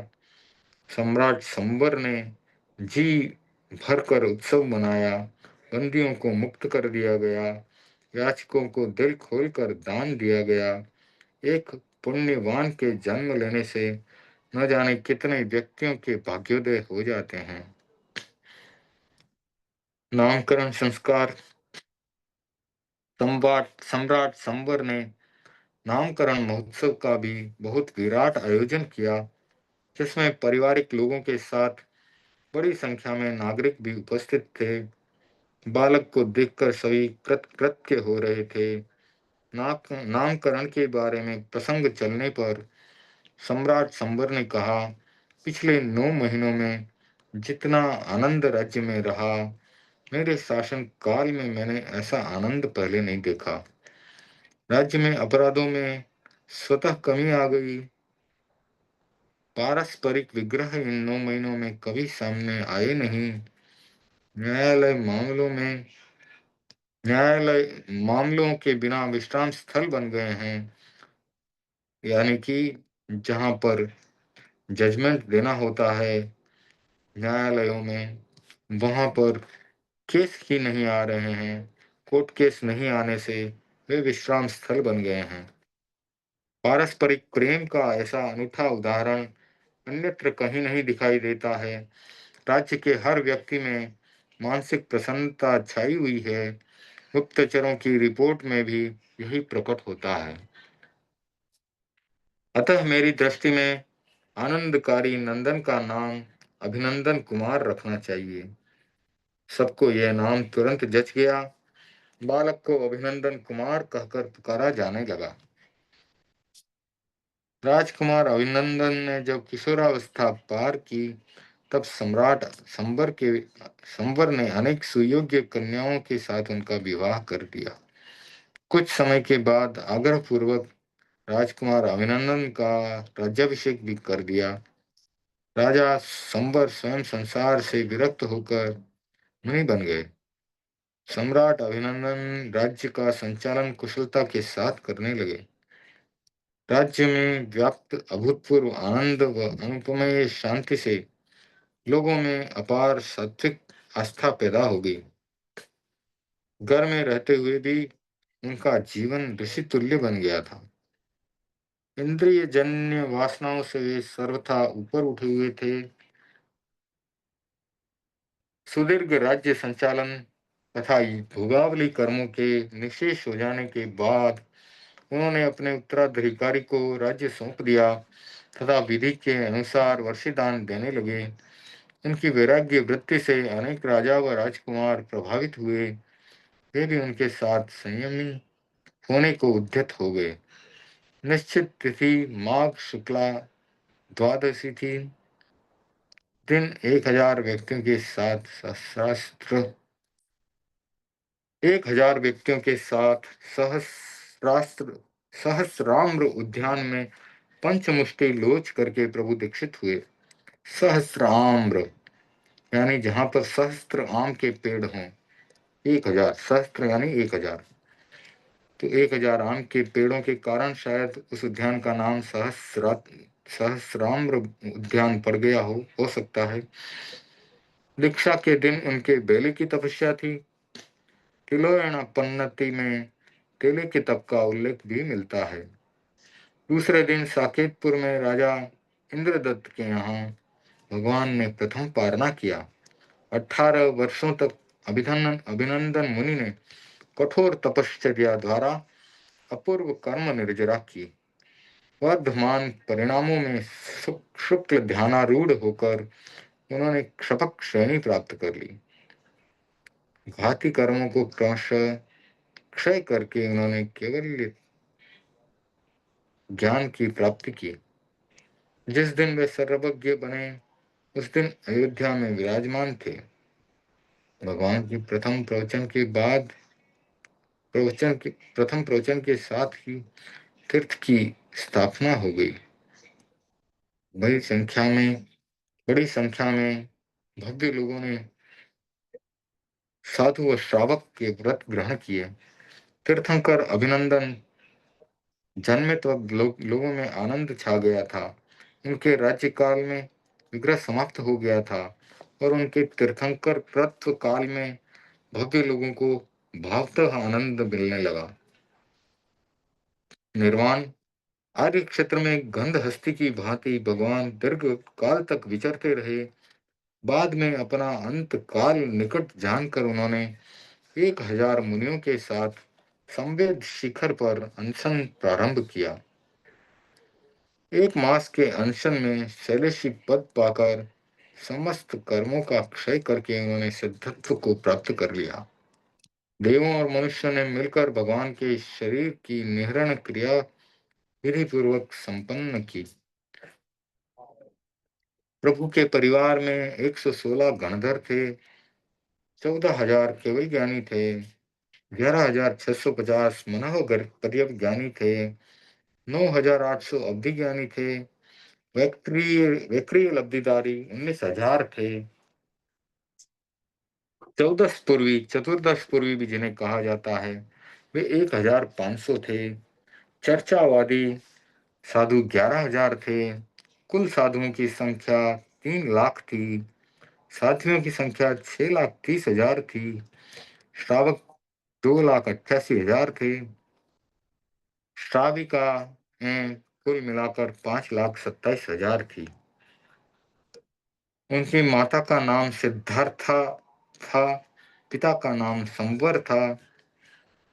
सम्राट संवर ने जी भरकर उत्सव मनाया। बंदियों को मुक्त कर दिया गया। याचकों को दिल खोलकर दान दिया गया। एक पुण्यवान के जन्म लेने से न जाने कितने व्यक्तियों के भाग्योदय हो जाते हैं। नामकरण संस्कार। सम्राट संवर ने नामकरण महोत्सव का भी बहुत विराट आयोजन किया, जिसमें पारिवारिक लोगों के साथ बड़ी संख्या में नागरिक भी उपस्थित थे। बालक को देखकर सभी कृतकृत्य हो रहे थे। नामकरण के बारे में प्रसंग चलने पर सम्राट संवर ने कहा, पिछले 9 महीनों में जितना आनंद राज्य में रहा, मेरे शासन काल में मैंने ऐसा आनंद पहले नहीं देखा। राज्य में अपराधों में स्वतः कमी आ गई। पारस्परिक विग्रह इन 9 महीनों में कभी सामने आए नहीं। न्यायालय मामलों में न्यायालय मामलों के बिना विश्राम स्थल बन गए हैं, यानी कि जहां पर जजमेंट देना होता है न्यायालयों में, वहां पर केस ही नहीं आ रहे हैं। कोर्ट केस नहीं आने से वे विश्राम स्थल बन गए हैं। पारस्परिक प्रेम का ऐसा अनूठा उदाहरण अन्यत्र कहीं नहीं दिखाई देता है। राज्य के हर व्यक्ति में मानसिक प्रसन्नता छाई हुई है। गुप्तचरों की रिपोर्ट में भी यही प्रकट होता है। अतः मेरी दृष्टि में आनंदकारी नंदन का नाम अभिनंदन कुमार रखना चाहिए। सबको यह नाम तुरंत जच गया। बालक को अभिनंदन कुमार कहकर पुकारा जाने लगा। राजकुमार अभिनंदन ने जब किशोरावस्था पार की, तब सम्राट संवर ने अनेक सुयोग्य कन्याओं के साथ उनका विवाह कर दिया। कुछ समय के बाद आग्रहपूर्वक राजकुमार अभिनंदन का राज्याभिषेक भी कर दिया। राजा संवर स्वयं संसार से विरक्त होकर मुनि बन गए। सम्राट अभिनंदन राज्य का संचालन कुशलता के साथ करने लगे। राज्य में व्याप्त अभूतपूर्व आनंद व अनुपमेय शांति से लोगों में अपार सात्विक आस्था पैदा हो गई। घर में रहते हुए भी उनका जीवन ऋषि तुल्य बन गया था। इंद्रिय जन्य वासनाओं से वे सर्वथा ऊपर उठे हुए थे। सुदीर्घ राज्य संचालन तथा भोगावली कर्मों के निशेष हो जाने के बाद उन्होंने अपने उत्तराधिकारी को राज्य सौंप दिया तथा विधि के अनुसार वर्षीदान देने लगे। उनकी वैराग्य वृत्ति से अनेक राजा व राजकुमार प्रभावित हुए। वे भी उनके साथ संयमी होने को उद्यत हो गए। निश्चित तिथि माघ शुक्ला द्वादशी थी। दिन 1000 व्यक्तियों के साथ सहस्रास्त्र 1000 व्यक्तियों के साथ सहस्रास्त्र सहस्राम्र उद्यान में पंचमुष्टि लोच करके प्रभु दीक्षित हुए। सहस्राम्र यानी जहां पर सहस्त्र आम के पेड़ हों। 1000 सहस्त्र यानी 1000, तो 1000 आम के पेड़ों के कारण शायद उस उद्यान का नाम सहस्राम्र उद्यान पड़ गया हो सकता है। दीक्षा के दिन उनके बेले की तपस्या थी। तिलोयना पन्नति में केले के तप का उल्लेख भी मिलता है। दूसरे दिन साकेतपुर में राजा इंद्रदत्त के यहाँ भगवान ने प्रथम पारणा किया। 18 वर्षों तक अभिनंदन मुनि ने कठोर तपश्चर्या द्वारा अपूर्व कर्म निर्जरा की। वर्धमान परिणामों में शुक्ल ध्यानारूढ़ होकर उन्होंने क्षपक श्रेणी प्राप्त कर ली। घाती कर्मों को क्रमशः क्षय करके उन्होंने केवल ज्ञान की प्राप्ति की। जिस दिन वे सर्वज्ञ बने उस दिन अयोध्या में विराजमान थे। भगवान की प्रथम प्रवचन के साथ ही तीर्थ की स्थापना हो गई। बड़ी संख्या में बड़ी संख्या में भव्य लोगों ने साधु व श्रावक के व्रत ग्रहण किए। तीर्थंकर अभिनंदन जन्मे तो लोगों में आनंद छा गया था। उनके राज्यकाल में विग्रह समाप्त हो गया था और उनके तीर्थंकर प्रत्व काल में भव्य लोगों को भावतः आनंद मिलने लगा। निर्वाण। आर्य क्षेत्र में गंध हस्ती की भांति भगवान दीर्घ काल तक विचरते रहे। बाद में अपना अंत काल निकट जानकर उन्होंने 1000 मुनियों के साथ संवेद शिखर पर अनशन प्रारंभ किया। 1 मास के अनशन में शैलेशी पद पाकर समस्त कर्मों का क्षय करके उन्होंने सिद्धत्व को प्राप्त कर लिया। देवों और मनुष्यों ने मिलकर भगवान के शरीर की निहरण क्रिया विधि पूर्वक संपन्न की। प्रभु के परिवार में 116 गणधर थे, 14,000 केवल ज्ञानी थे, 11,650 मनोहर पर्यज्ञानी थे, 9,800 अवधि ज्ञानी थे, वैक्रिय लब्धिदारी 19,000 थे, 14 पूर्वी चतुर्दश पूर्वी भी जिन्हें कहा जाता है वे 1,500 थे। चर्चावादी साधु 11,000 थे। कुल साधुओं की संख्या 3 लाख थी। साथियों की संख्या 6,30,000 थी। श्रावक 2,88,000 थे। श्राविकाएं कुल मिलाकर 5,27,000 थी। उनकी माता का नाम सिद्धार्था था, पिता का नाम संवर था।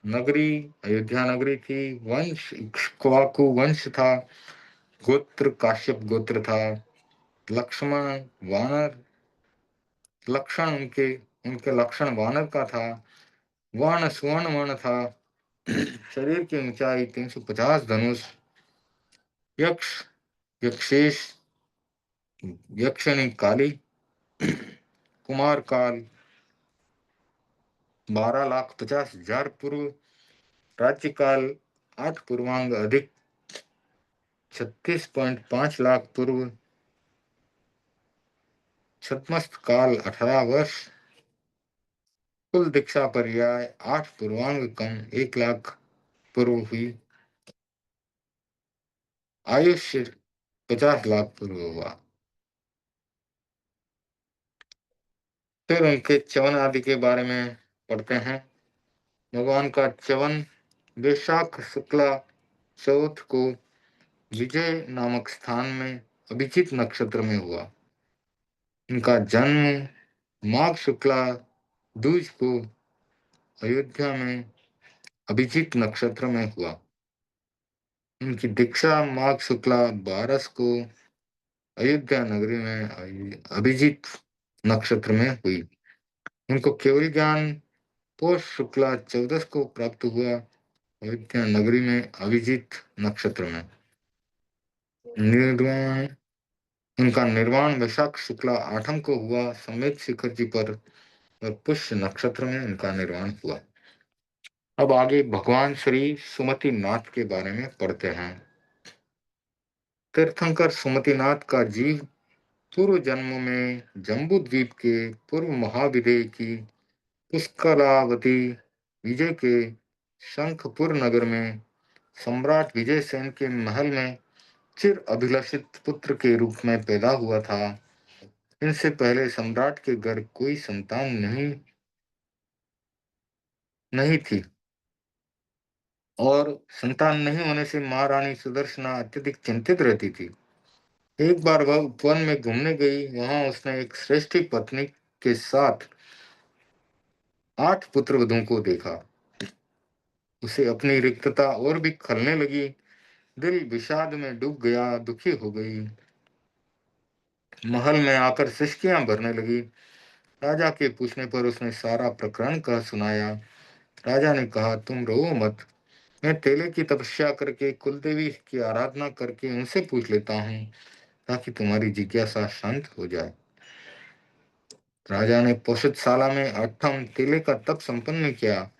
नगरी अयोध्या नगरी थी। वंश इक्ष्वाकु वंश था। गोत्र काश्यप गोत्र था। लक्ष्मण वानर लक्षण उनके उनके लक्षण वानर का था। वर्ण स्वर्ण वर्ण था। शरीर की ऊंचाई 350 धनुष। यक्ष यक्षेश यक्षिणी काली। कुमार काल 12,50,000 पूर्व। राज्यकाल 8 पूर्वांग अधिक 36.5 लाख पूर्व। छद्मस्त काल 18 वर्ष। कुल दीक्षा पर्याय 8 पूर्वांग कम 1 लाख पूर्व हुई। आयुष्य 50 लाख पूर्व हुआ। फिर उनके च्यवन आदि के बारे में पढ़ते हैं। भगवान का च्यवन वैशाख शुक्ला चौथ को विजय नामक स्थान में अभिजित नक्षत्र में हुआ। इनका जन्म माघ शुक्ला दूज को अयोध्या में अभिजित नक्षत्र में हुआ। उनकी दीक्षा माघ शुक्ला 12 को अयोध्या नगरी में अभिजित नक्षत्र में हुई। उनको केवल ज्ञान पौष शुक्ला 14 को प्राप्त हुआ अयोध्या नगरी में अभिजित नक्षत्र में। निर्वाण उनका निर्वाण वैशाख शुक्ला 8 को हुआ संवेद शिखर जी पर और पुष्य नक्षत्र में इनका निर्वाण हुआ। अब आगे भगवान श्री सुमति नाथ के बारे में पढ़ते हैं। तीर्थंकर सुमतिनाथ का जीव पूर्व जन्म में जम्बू द्वीप के पूर्व महाविदेय की पुष्करावती विजय के शंखपुर नगर में सम्राट विजयसेन के महल में चिर अभिलषित पुत्र के रूप में पैदा हुआ था। इनसे पहले सम्राट के घर कोई संतान नहीं थी और संतान नहीं होने से महारानी सुदर्शना अत्यधिक चिंतित रहती थी। एक बार वह वन में घूमने गई। वहां उसने एक श्रेष्ठी पत्नी के साथ 8 पुत्र वधुओं को देखा। उसे अपनी रिक्तता और भी खलने लगी। दिल विषाद में डूब गया, दुखी हो गई। महल में आकर सिसकियां भरने लगी। राजा के पूछने पर उसने सारा प्रकरण कह सुनाया। राजा ने कहा, तुम रो मत। मैं तेले की तपस्या करके कुलदेवी की आराधना करके उनसे पूछ लेता हूँ ताकि तुम्हारी जिज्ञासा शांत हो जाए। राजा ने पौषधशाला में 8 तेले का तप संपन्न किया।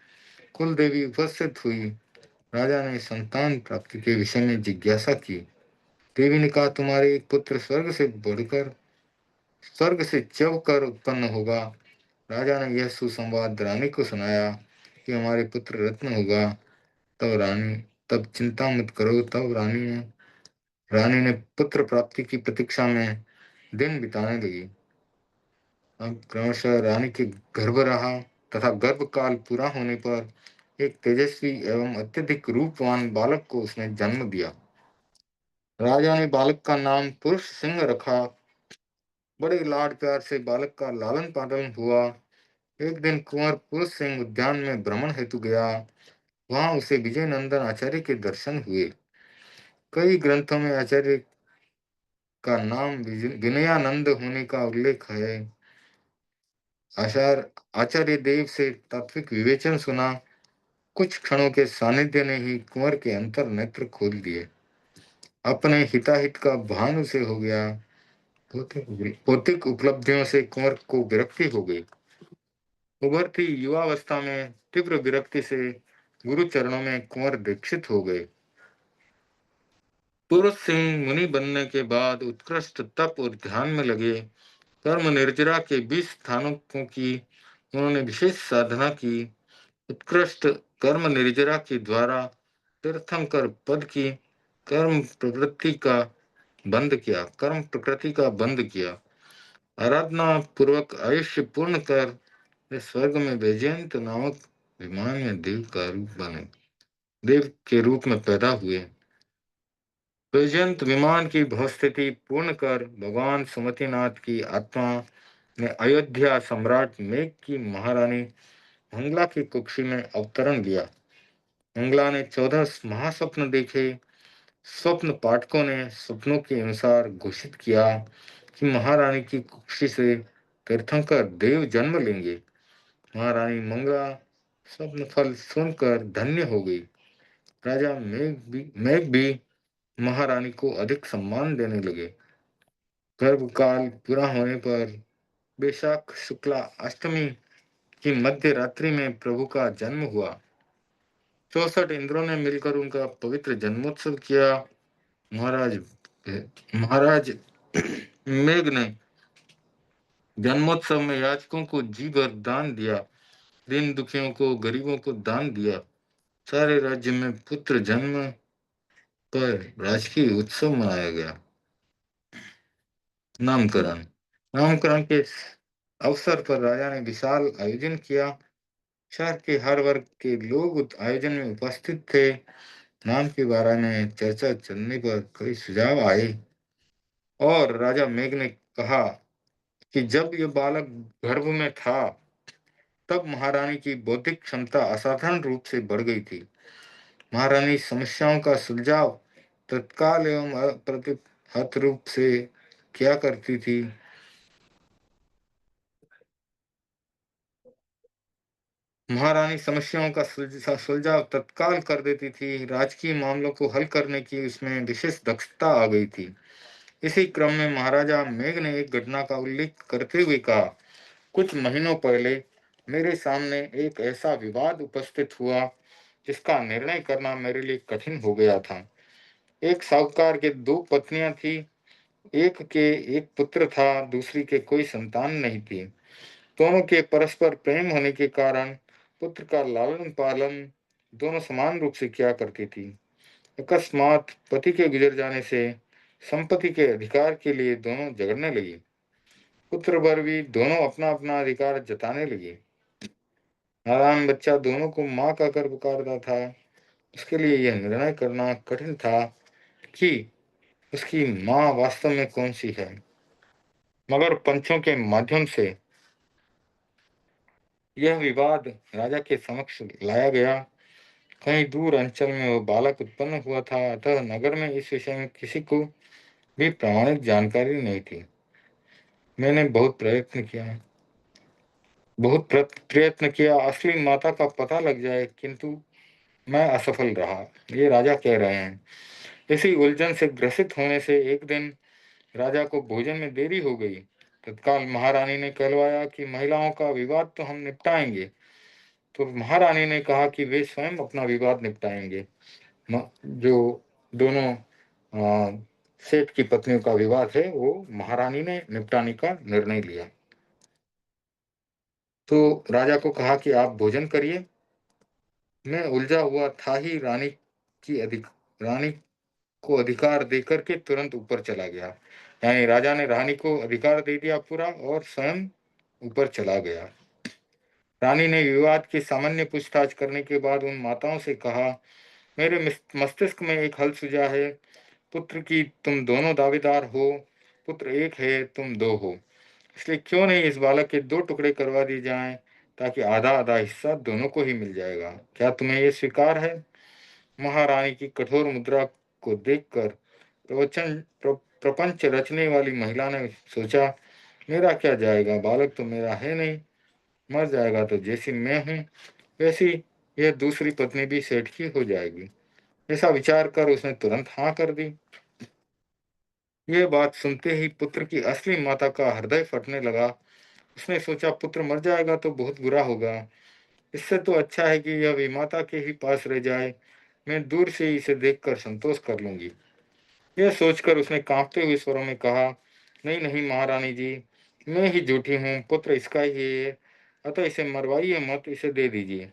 कुल देवी उपस्थित हुई। राजा ने संतान प्राप्ति के विषय में जिज्ञासा की। देवी ने कहा, तुम्हारे एक पुत्र स्वर्ग से चव कर उत्पन्न होगा। राजा ने यह सुसंवाद रानी को सुनाया कि हमारे पुत्र रत्न होगा। तब चिंता मत करो। तब रानी ने पुत्र प्राप्ति की प्रतीक्षा में दिन बिताने लगी। अब क्रमशः रानी के गर्भ रहा। तथा गर्भकाल पूरा होने पर एक तेजस्वी एवं अत्यधिक रूपवान बालक को उसने जन्म दिया। राजा ने बालक का नाम पुरुष सिंह रखा। बड़े लाड प्यार से बालक का लालन पालन हुआ। एक दिन कुंवर पुरुष सिंह उद्यान में भ्रमण हेतु गया। वहां उसे विजय नंदन आचार्य के दर्शन हुए। कई ग्रंथों में आचार्य का नाम विनयानंद होने का उल्लेख है। आचार्य आचार्य देव से तात्विक विवेचन सुना। कुछ क्षणों के सानिध्य ने ही कुंवर के अंतर नेत्र खोल दिए। अपने हिताहित का भान उसे हो गया। भौतिक उपलब्धियों से कुंवर को विरक्ति हो गई। उभरती युवावस्था में तीव्र विरक्ति से गुरु चरणों में कुंवर दीक्षित हो गए। पुरुष सिंह मुनि बनने के बाद उत्कृष्ट तप और ध्यान में लगे। कर्म निर्जरा के 20 स्थानों की उन्होंने विशेष साधना की। उत्कृष्ट कर्म निर्जरा के द्वारा तीर्थंकर पद की कर्म प्रकृति का बंद किया। आराधना पूर्वक आयुष्य पूर्ण कर वे स्वर्ग में वैजयंत नामक विमान में देव के रूप में पैदा हुए। वैजयंत विमान की भवस्थिति पूर्ण कर भगवान सुमतिनाथ की आत्मा ने अयोध्या सम्राट मेघ की महारानी मंगला की कुक्षी में अवतरण लिया। मंगला ने 14 महास्वप्न देखे। स्वप्न पाठकों ने स्वप्नों के अनुसार घोषित किया कि महारानी की कुक्षी से तीर्थंकर देव जन्म लेंगे। महारानी मंगला स्वप्न फल सुनकर धन्य हो गई। राजा मेघ भी महारानी को अधिक सम्मान देने लगे। गर्भकाल पूरा होने पर बैशाख शुक्ला अष्टमी की मध्य रात्रि में प्रभु का जन्म हुआ। 64 इंद्रों ने मिलकर उनका पवित्र जन्मोत्सव किया। महाराज महाराज मेघ ने जन्मोत्सव में याचकों को जी भर दान दिया। दीन दुखियों को गरीबों को दान दिया। सारे राज्य में पुत्र जन्म पर राजकीय उत्सव मनाया गया। नामकरण नामकरण के अवसर पर राजा ने विशाल आयोजन किया। शहर के हर वर्ग के लोग आयोजन में उपस्थित थे। नाम के बारे में चर्चा चलने पर कई सुझाव आए और राजा मेघ ने कहा कि जब यह बालक गर्भ में था तब महारानी की बौद्धिक क्षमता असाधारण रूप से बढ़ गई थी। महारानी समस्याओं का सुलझाव तत्काल एवं अप्रतिहत रूप से किया करती थी। महारानी समस्याओं का सुलझाव तत्काल कर देती थी। राजकीय मामलों को हल करने की उसमें विशेष दक्षता आ गई थी। इसी क्रम में महाराजा मेघ ने एक घटना का उल्लेख करते हुए कहा, कुछ महीनों पहले मेरे सामने एक ऐसा विवाद उपस्थित हुआ जिसका निर्णय करना मेरे लिए कठिन हो गया था। एक साहूकार के 2 पत्नियां थी। एक के एक पुत्र था, दूसरी के कोई संतान नहीं थी। दोनों के परस्पर प्रेम होने के कारण पुत्र का लालन पालन दोनों समान रूप से किया करती थी। अकस्मात पति के गुजर जाने से संपत्ति के अधिकार के लिए दोनों झगड़ने लगी। पुत्र वर भी दोनों अपना अपना अधिकार जताने लगी। नादान बच्चा दोनों को माँ का कर पुकारता था। उसके लिए यह निर्णय करना कठिन था कि उसकी माँ वास्तव में कौन सी है। मगर पंचों के माध्यम से यह विवाद राजा के समक्ष लाया गया। कहीं दूर अंचल में वो बालक उत्पन्न हुआ था, अतः नगर में इस विषय में किसी को भी प्रामाणिक जानकारी नहीं थी। मैंने बहुत प्रयत्न किया असली माता का पता लग जाए, किंतु मैं असफल रहा। ये राजा कह रहे हैं। इसी उलझन से ग्रसित होने से एक दिन राजा को भोजन में देरी हो गई। तत्काल महारानी ने कहलवाया कि महिलाओं का विवाद तो हम निपटाएंगे। तो महारानी ने कहा कि वे स्वयं अपना विवाद निपटाएंगे। जो दोनों सेठ की पत्नियों का विवाद है वो महारानी ने निपटाने का निर्णय लिया। तो राजा को कहा कि आप भोजन करिए। मैं उलझा हुआ था ही रानी को अधिकार देकर के तुरंत ऊपर चला गया। यानी राजा ने रानी को अधिकार दे दिया पूरा और स्वयं ऊपर चला गया। रानी ने विवाद की सामान्य पूछताछ करने के बाद उन माताओं से कहा, मेरे मस्तिष्क में एक हल सूझा है। पुत्र की तुम दोनों दावेदार हो, पुत्र एक है, तुम दो हो, इसलिए क्यों नहीं इस बालक के दो टुकड़े करवा दिए जाएं, ताकि आधा आधा हिस्सा दोनों को ही मिल जाएगा। क्या तुम्हें यह स्वीकार है? महारानी की कठोर मुद्रा को देखकर प्रपंच रचने वाली महिला ने सोचा, मेरा क्या जाएगा, बालक तो मेरा है नहीं, मर जाएगा तो जैसी मैं हूं वैसी यह दूसरी पत्नी भी सेठ की हो जाएगी। ऐसा विचार कर उसने तुरंत हाँ कर दी। यह बात सुनते ही पुत्र की असली माता का हृदय फटने लगा। उसने सोचा, पुत्र मर जाएगा तो बहुत बुरा होगा, इससे तो अच्छा है कि यह विमाता के ही पास रह जाए, मैं दूर से ही इसे देखकर संतोष कर लूंगी। यह सोचकर उसने कांपते हुए स्वरों में कहा, नहीं नहीं महारानी जी, मैं ही झूठी हूँ, पुत्र इसका ही है, अतः इसे मरवाइए मत, इसे दे दीजिए,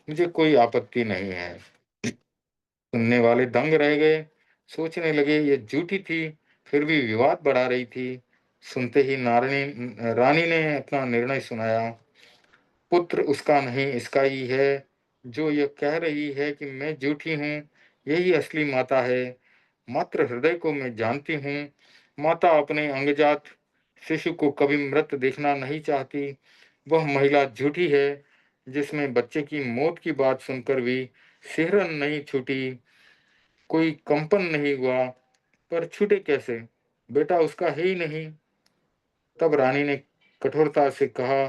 मुझे कोई आपत्ति नहीं है। सुनने वाले दंग रह गए, सोचने लगे ये झूठी थी फिर भी विवाद बढ़ा रही थी। सुनते ही नारायणी रानी ने अपना निर्णय सुनाया, पुत्र उसका नहीं इसका ही है। जो यह कह रही है कि मैं झूठी हूँ, यही असली माता है। मात्र हृदय को मैं जानती हूँ। माता अपने अंगजात शिशु को कभी मृत देखना नहीं चाहती। वह महिला झूठी है जिसमें बच्चे की मौत की बात सुनकर भी सिहरन नहीं छूटी, कोई कंपन नहीं हुआ। पर छूटे कैसे, बेटा उसका है ही नहीं। तब रानी ने कठोरता से कहा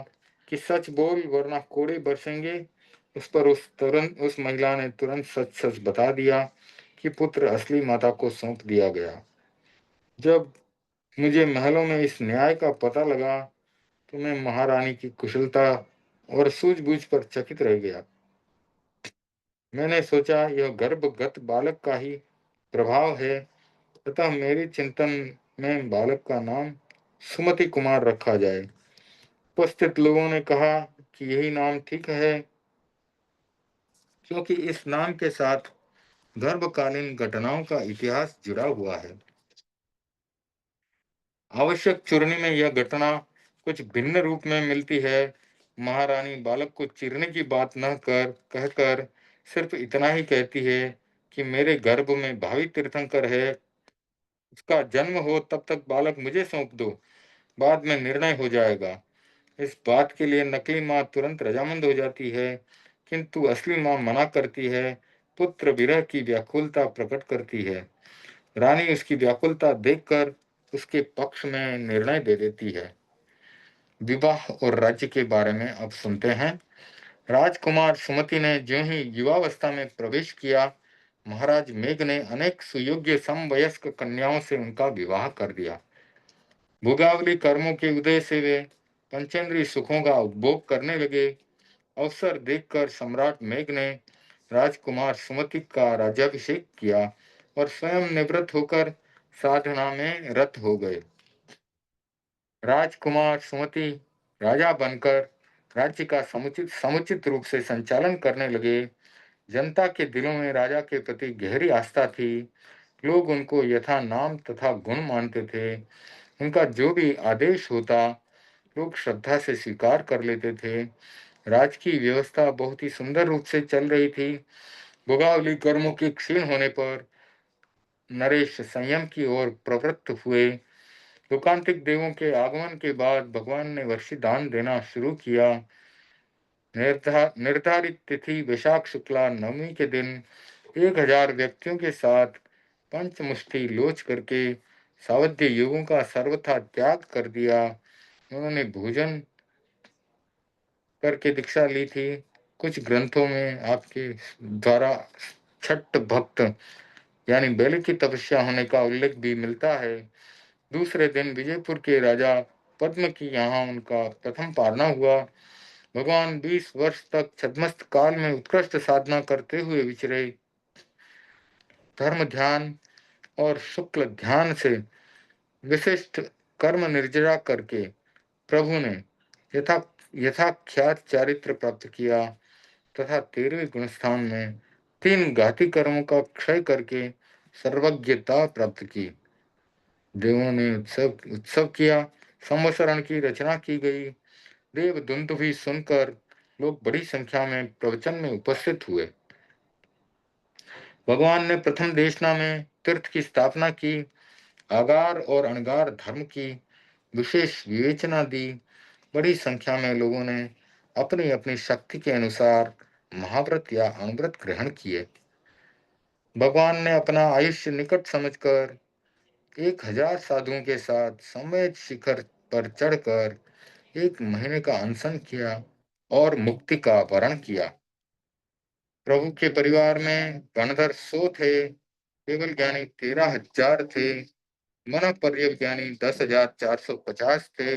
कि सच बोल वरना कोड़े बरसेंगे। उस महिला ने तुरंत सच सच बता दिया कि पुत्र असली माता को सौंप दिया गया। जब मुझे महलों में इस न्याय का पता लगा तो मैं महारानी की कुशलता और सूझबूझ पर चकित रह गया। मैंने सोचा यह गर्भगत बालक का ही प्रभाव है, तथा मेरे चिंतन में बालक का नाम सुमति कुमार रखा जाए। उपस्थित लोगों ने कहा कि यही नाम ठीक है, क्योंकि इस नाम के साथ गर्भकालीन घटनाओं का इतिहास जुड़ा हुआ है। आवश्यक चूरनी में यह घटना कुछ भिन्न रूप में मिलती है। महारानी बालक को चीरने की बात न कर कहकर सिर्फ इतना ही कहती है कि मेरे गर्भ में भावी तीर्थंकर है, उसका जन्म हो तब तक बालक मुझे सौंप दो, बाद में निर्णय हो जाएगा। इस बात के लिए नकली माँ तुरंत रजामंद हो जाती है, किंतु असली माँ मना करती है, पुत्र विरह की व्याकुलता प्रकट करती है। रानी उसकी व्याकुलता देखकर उसके पक्ष में निर्णय दे देती है। विवाह और राज्य के बारे में अब सुनते हैं। राजकुमार सुमति ने ज्यों ही युवावस्था में प्रवेश किया, महाराज मेघ ने अनेक सुयोग्य समवयस्क कन्याओं से उनका विवाह कर दिया। भोगावली कर्मों के उदय से वे पंचेंद्रीय सुखों का उपभोग करने लगे। अवसर देखकर सम्राट मेघ ने राजकुमार सुमति का राज्याभिषेक किया और स्वयं निवृत्त होकर साधना में रत हो गए। राजकुमार सुमति राजा बनकर राज्य का समुचित समुचित रूप से संचालन करने लगे। जनता के दिलों में राजा के प्रति गहरी आस्था थी। लोग उनको यथा नाम तथा गुण मानते थे। उनका जो भी आदेश होता लोग श्रद्धा से स्वीकार कर लेते थे। राजकीय व्यवस्था बहुत ही सुंदर रूप से चल रही थी। भोगावली कर्मों के क्षीण होने पर नरेश संयम की ओर प्रवृत्त हुए। लोकांतिक देवों के आगमन के बाद भगवान ने वर्षी दान देना शुरू किया। निर्धारित तिथि वैशाख शुक्ला नवमी के दिन 1000 व्यक्तियों के साथ पंचमुष्टि लोच करके सावध्य युगों का सर्वथा त्याग कर दिया। उन्होंने भोजन करके दीक्षा ली थी। कुछ ग्रंथों में आपके द्वारा छठ भक्त यानी बैल की तपस्या होने का उल्लेख भी मिलता है। दूसरे दिन विजयपुर के राजा पद्म की यहाँ उनका प्रथम पारना हुआ। भगवान 20 वर्ष तक छद्मस्त काल में उत्कृष्ट साधना करते हुए विचरे। धर्म ध्यान और शुक्ल ध्यान से विशिष्ट कर्म निर्जरा करके प्रभु ने यथा यथाख्यात चारित्र प्राप्त किया तथा 13वें गुणस्थान में 3 घाती कर्मों का क्षय करके सर्वज्ञता प्राप्त की। देवों ने उत्सव किया, संवत्सरण की रचना की गई। देव दुंदुभि सुनकर लोग बड़ी संख्या में प्रवचन में उपस्थित हुए। भगवान ने प्रथम देशना में तीर्थ की स्थापना की, आगार और अणगार धर्म की विशेष विवेचना दी। बड़ी संख्या में लोगों ने अपनी अपनी शक्ति के अनुसार महाव्रत या अणुव्रत ग्रहण किए। भगवान ने अपना आयुष्य निकट समझकर 1000 साधुओं के साथ समेत शिखर पर चढ़कर 1 महीने का अनशन किया और मुक्ति का वरण किया। प्रभु के परिवार में गणधर 100 थे, केवल ज्ञानी 13,000 थे, मन पर्यज्ञानी 10,450 थे,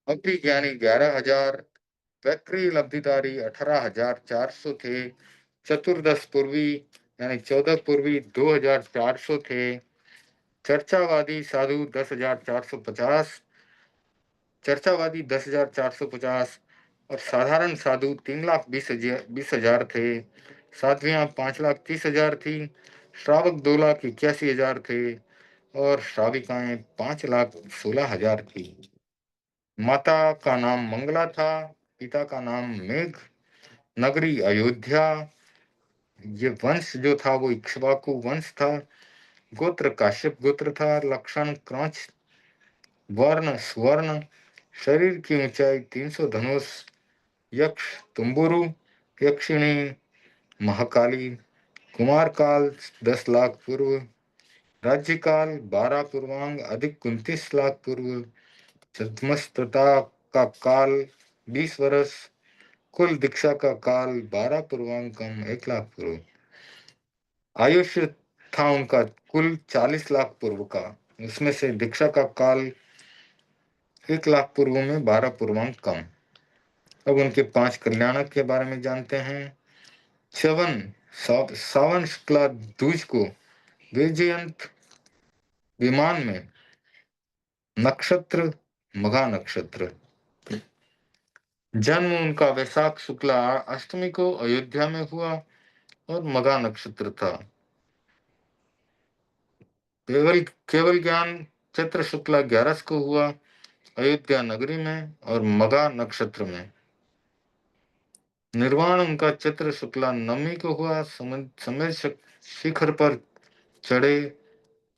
अभिज्ञानी 11,000, वैक्री लब्धिधारी 18,400 थे, चतुर्दश पूर्वी यानी 14 पूर्वी 2,400 थे, चर्चावादी साधु 10,450, चर्चावादी 10,450 और साधारण साधु 3,20,000 थे। साध्वियां 5,30,000 थी, श्रावक 2,81,000 थे और श्राविकाएं 5,16,000 थी। माता का नाम मंगला था, पिता का नाम मेघ, नगरी अयोध्या। ये वंश जो था वो इक्ष्वाकु वंश था। गोत्र काश्यप गोत्र था, लक्षण क्रौच, वर्ण स्वर्ण, शरीर की ऊंचाई 300 धनुष, यक्ष तुम्बुरु, यक्षिणी महाकाली, कुमार काल 10 लाख पूर्व, राज्य काल 12 पूर्वांग अधिक 29 लाख पूर्व, छद्मस्तता का काल 20 वर्ष, कुल दीक्षा का काल 12 पूर्वांग कम 1 लाख पूर्व। आयुष्य था उनका कुल 40 लाख पूर्व का, उसमें से दीक्षा का काल 1 लाख पूर्व में 12 पूर्वांग कम। अब उनके 5 कल्याणक के बारे में जानते हैं। च्यवन सावन शुक्ला दूज को वैजयंत विमान में, नक्षत्र मघा नक्षत्र, जन्म उनका वैशाख शुक्ला अष्टमी को अयोध्या में हुआ और मघा नक्षत्र था। केवल केवल ज्ञान चैत्र शुक्ला 11 को हुआ अयोध्या नगरी में और मघा नक्षत्र में। निर्वाण उनका चैत्र शुक्ला नवमी को हुआ, समय शिखर पर चढ़े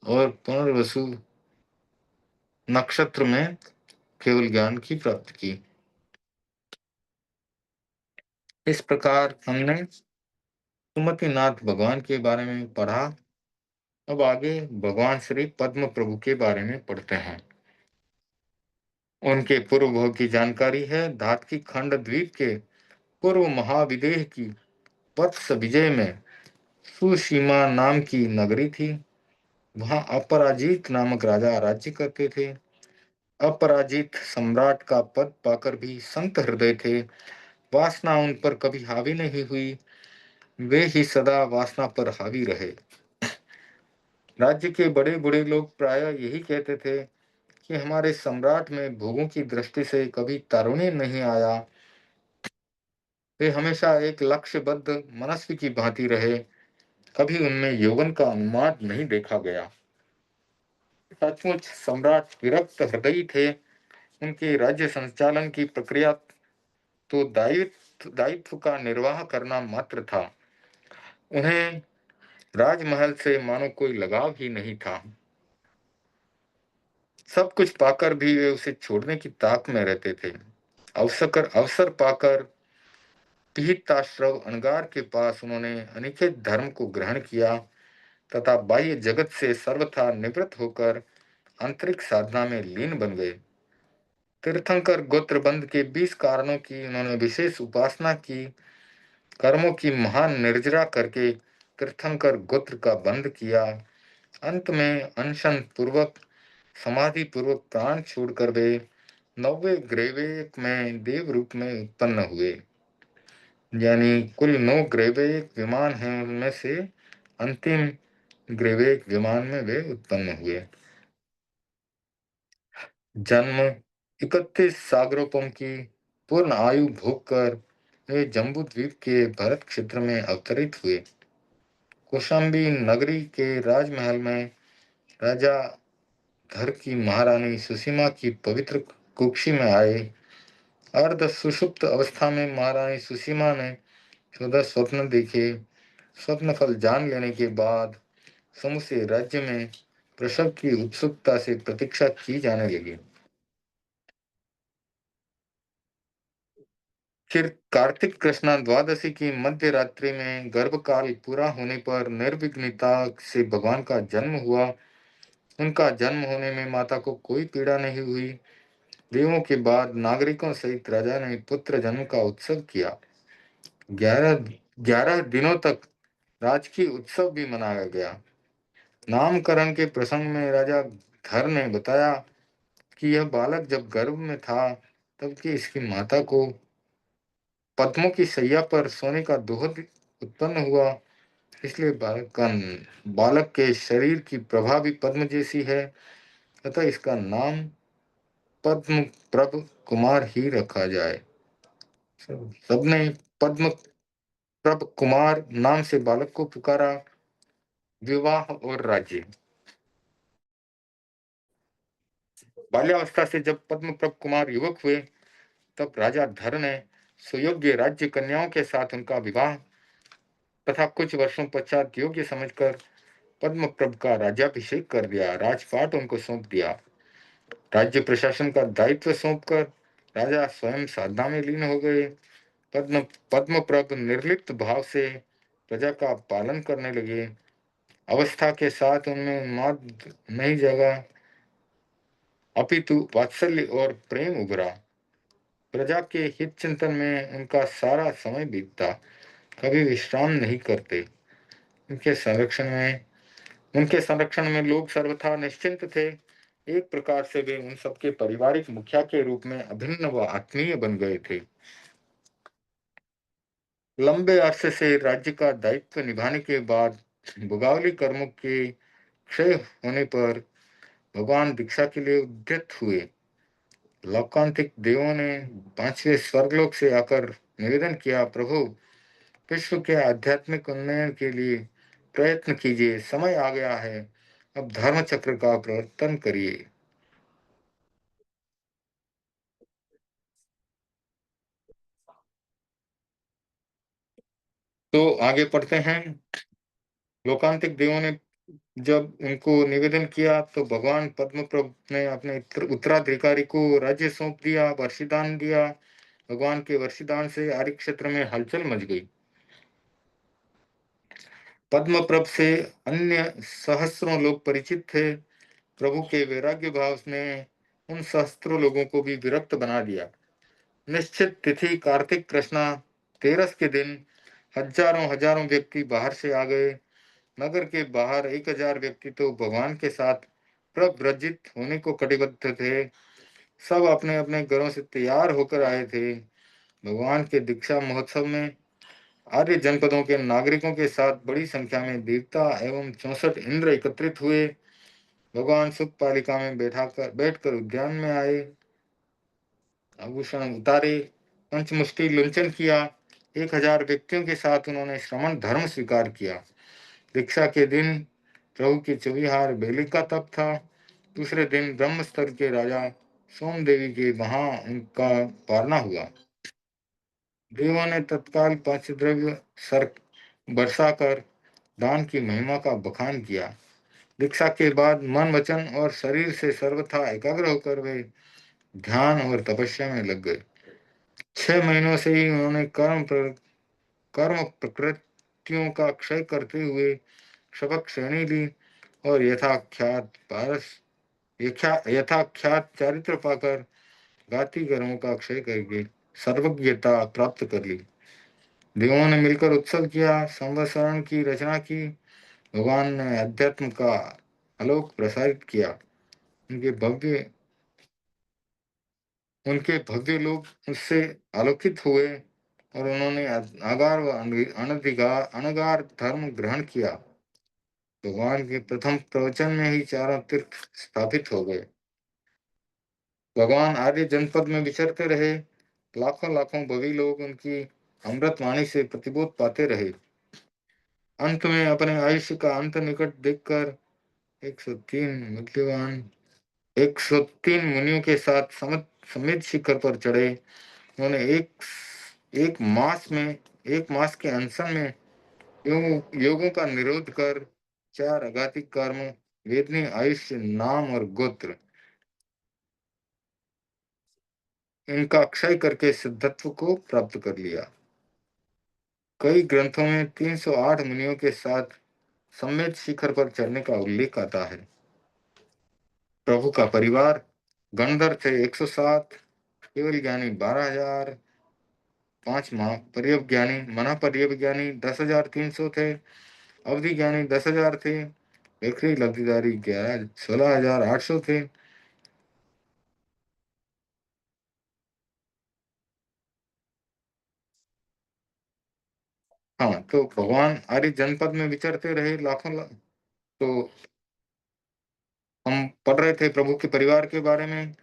और पुनर्वसु नक्षत्र में केवल ज्ञान की प्राप्ति की। इस प्रकार हमने सुमतिनाथ भगवान के बारे में पढ़ा। अब आगे भगवान श्री पद्म प्रभु के बारे में पढ़ते हैं। उनके पूर्व भोग की जानकारी है। धात की खंड द्वीप के पूर्व महाविदेह की वत्स विजय में सुसीमा नाम की नगरी थी। वहां अपराजित नामक राजा राज्य करते थे। अपराजित सम्राट का पद पाकर भी संत हृदय थे। वासना उन पर कभी हावी नहीं हुई, वे ही सदा वासना पर हावी रहे। राज्य के बड़े बूढ़े लोग प्राय यही कहते थे कि हमारे सम्राट में भोगों की दृष्टि से कभी तारुण्य नहीं आया। वे हमेशा एक लक्ष्यबद्ध मनस्वी की भांति रहे, कभी उनमें यौवन का उन्माद नहीं देखा गया। सचमुच सम्राट विरक्त हृदयी थे। उनके राज्य संचालन की प्रक्रिया तो दायित्व का निर्वाह करना मात्र था। उन्हें राजमहल से मानो कोई लगाव ही नहीं था। सब कुछ पाकर भी वे उसे छोड़ने की ताक में रहते थे। अवसर पाकर पिहिताश्रव अनगार के पास उन्होंने अनिकेत धर्म को ग्रहण किया तथा बाह्य जगत से सर्वथा निवृत्त होकर आंतरिक साधना में लीन बन गए। तीर्थंकर गोत्रबंध के 20 कारणों की उन्होंने विशेष उपासना की। कर्मों की महान निर्जरा करके तीर्थंकर गोत्र का बंध किया। अंत में अनशन पूर्वक समाधि पूर्वक प्राण छोड़कर वे 90 ग्रैवेक में देव रूप में उत्पन्न हुए। यानी कुल 9 ग्रैवेक विमान हैं, उनमें से अंतिम ग्रैवेक विमान में वे उत्पन्न हुए। जन्म 31 सागरोपम की पूर्ण आयु भोग कर वे जम्बू द्वीप के भरत क्षेत्र में अवतरित हुए। कौशाम्बी नगरी के राजमहल में राजा धर की महारानी सुसीमा की पवित्र कुक्षी में आए। अर्ध सुषुप्त अवस्था में महारानी सुसीमा ने 14 स्वप्न देखे। स्वप्न फल जान लेने के बाद समूचे राज्य में प्रसव की उत्सुकता से प्रतीक्षा की जाने लगी। फिर कार्तिक कृष्णा द्वादशी की मध्य रात्रि में गर्भकाल पूरा होने पर निर्विघ्नता से भगवान का जन्म हुआ। उनका जन्म होने में माता को कोई पीड़ा नहीं हुई। देवों के बाद नागरिकों सहित राजा ने पुत्र जन्म का उत्सव किया। 11 दिनों तक राजकीय उत्सव भी मनाया गया। नामकरण के प्रसंग में राजा धर ने बताया कि यह बालक जब गर्भ में था तब कि इसकी माता को पद्मों की सैया पर सोने का दोहत उत्पन्न हुआ। इसलिए बालक के शरीर की प्रभा भी पद्म जैसी है। अतः इसका नाम पद्म प्रभ कुमार ही रखा जाए। सबने पद्म प्रभ कुमार नाम से बालक को पुकारा। विवाह और राज्य। बाल्यावस्था से जब पद्म प्रभ कुमार युवक हुए तब राजा धर ने सुयोग्य राज्य कन्याओं के साथ उनका विवाह तथा कुछ वर्षों पश्चात योग्य समझकर पद्मप्रभ का राज्याभिषेक कर दिया। राजपाट उनको सौंप दिया। राज्य प्रशासन का दायित्व सौंपकर राजा स्वयं साधना में लीन हो गए। पद्मप्रभ निर्लिप्त भाव से प्रजा का पालन करने लगे। अवस्था के साथ उनमें उन्माद नहीं जगा, अपितु वात्सल्य और प्रेम उभरा। प्रजा के हित चिंतन में उनका सारा समय बीतता, कभी विश्राम नहीं करते। उनके संरक्षण में लोग सर्वथा निश्चिंत थे। एक प्रकार से वे उन सबके पारिवारिक मुखिया के रूप में अभिन्न व आत्मीय बन गए थे। लंबे अरसे से राज्य का दायित्व निभाने के बाद भोगावली कर्मों के क्षय होने पर भगवान दीक्षा के लिए उद्यत हुए। लोकांतिक देवों ने 5वें स्वर्गलोक से आकर निवेदन किया, प्रभु विश्व के आध्यात्मिक उन्नयन के लिए प्रयत्न कीजिए। समय आ गया है, अब धर्म चक्र का प्रवर्तन करिए। तो आगे पढ़ते हैं। लोकांतिक देवों ने जब उनको निवेदन किया तो भगवान पद्मप्रभ ने अपने उत्तराधिकारी को राज्य सौंप दिया, वर्षिदान दिया। भगवान के वर्षिदान से आर्य क्षेत्र में हलचल मच गई। पद्मप्रभ से अन्य सहस्रों लोग परिचित थे। प्रभु के वैराग्य भाव ने उन सहस्त्रों लोगों को भी विरक्त बना दिया। निश्चित तिथि कार्तिक कृष्णा 13 के दिन हजारों हजारों व्यक्ति बाहर से आ गए। नगर के बाहर 1000 व्यक्ति तो भगवान के साथ प्रव्रजित होने को कटिबद्ध थे। सब अपने अपने घरों से तैयार होकर आए थे। भगवान के दीक्षा महोत्सव में आर्य जनपदों के नागरिकों के साथ बड़ी संख्या में देवता एवं 64 इंद्र एकत्रित हुए। भगवान सुख पालिका में बैठकर उद्यान में आए, आभूषण उतारे, पंचमुष्टि लुंचन किया। 1000 व्यक्तियों के साथ उन्होंने श्रमण धर्म स्वीकार किया। दीक्षा के दिन प्रभु की चौविहार बेली का तप था। दूसरे दिन ब्रह्म स्तर के राजा सोमदेवी के वहां उनका पारना हुआ। देवों ने तत्काल पंचद्रव्य सर बरसाकर दान की महिमा का बखान किया। दीक्षा के बाद मन वचन और शरीर से सर्वथा एकाग्र होकर वे ध्यान और तपस्या में लग गए। 6 महीनों से ही उन्होंने कर्म प्रकृतियों का क्षय करते हुए शपथ श्रेणी ली और यथाख्यात चारित्र पाकर घाती कर्मों का क्षय करके सर्वज्ञता प्राप्त कर ली। देवों ने मिलकर उत्सव किया, संवत्सरण की रचना की। भगवान ने अध्यात्म का आलोक प्रसारित किया। उनके भव्य उनके भव्य लोग उससे आलोकित हुए और उन्होंने अगार व अनगार धर्म ग्रहण किया। भगवान के प्रथम प्रवचन में ही चारों तीर्थ स्थापित हो गए। भगवान आर्य जनपद में विचरते रहे। लाखों लाखों भवी लोग उनकी अमृत वाणी से प्रतिबोध पाते रहे। अंत में अपने आयुष्य का अंत निकट देखकर 103 मूल्यवान 103 मुनियों के साथ समित शिखर पर चढ़े। उन्होंने एक मास के अनशन में योगों का निरोध कर 4 अघातिक कर्म वेदनी आयुष्य नाम और गोत्र इनका क्षय करके सिद्धत्व को प्राप्त कर लिया। कई ग्रंथों में 308 मुनियों के साथ सम्मेद शिखर पर चढ़ने का उल्लेख आता है। प्रभु का परिवार गणधर थे 107, केवल ज्ञानी 12,000, 5 महापरिज्ञानी महापरिज्ञानी 10,300 थे, अवधि ज्ञानी 10,000 थे, एकरी लब्धिदारी 16,800 थे। हाँ, तो भगवान आर्य जनपद में विचरते रहे तो हम पढ़ रहे थे प्रभु के परिवार के बारे में।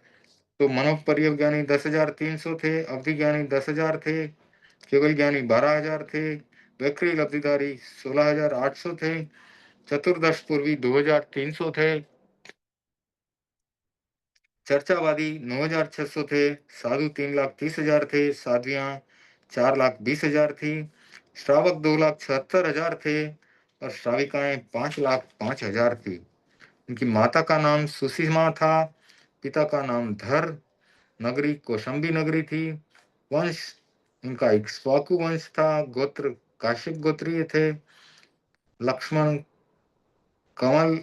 तो मनोपरियोग ज्ञानी 10,300 थे, अवधि ज्ञानी 10,000 थे, केवल ज्ञानी 12,000 थे, वक्री लब्धिदारी 16,800 थे, चतुर्दश पूर्वी 2,300 थे, चर्चावादी 9,600 थे, साधु 3,30,000 थे, साध्वियां 4,20,000 थी, श्रावक 2,76,000 थे और श्राविकाएं 5,05,000 थी। उनकी माता का नाम सुसीमा था, पिता का नाम धर, नगरी कौशंबी नगरी थी, वंश इनका इक्ष्वाकु वंश था, गोत्र काश्यप गोत्रीय थे, लक्ष्मण कमल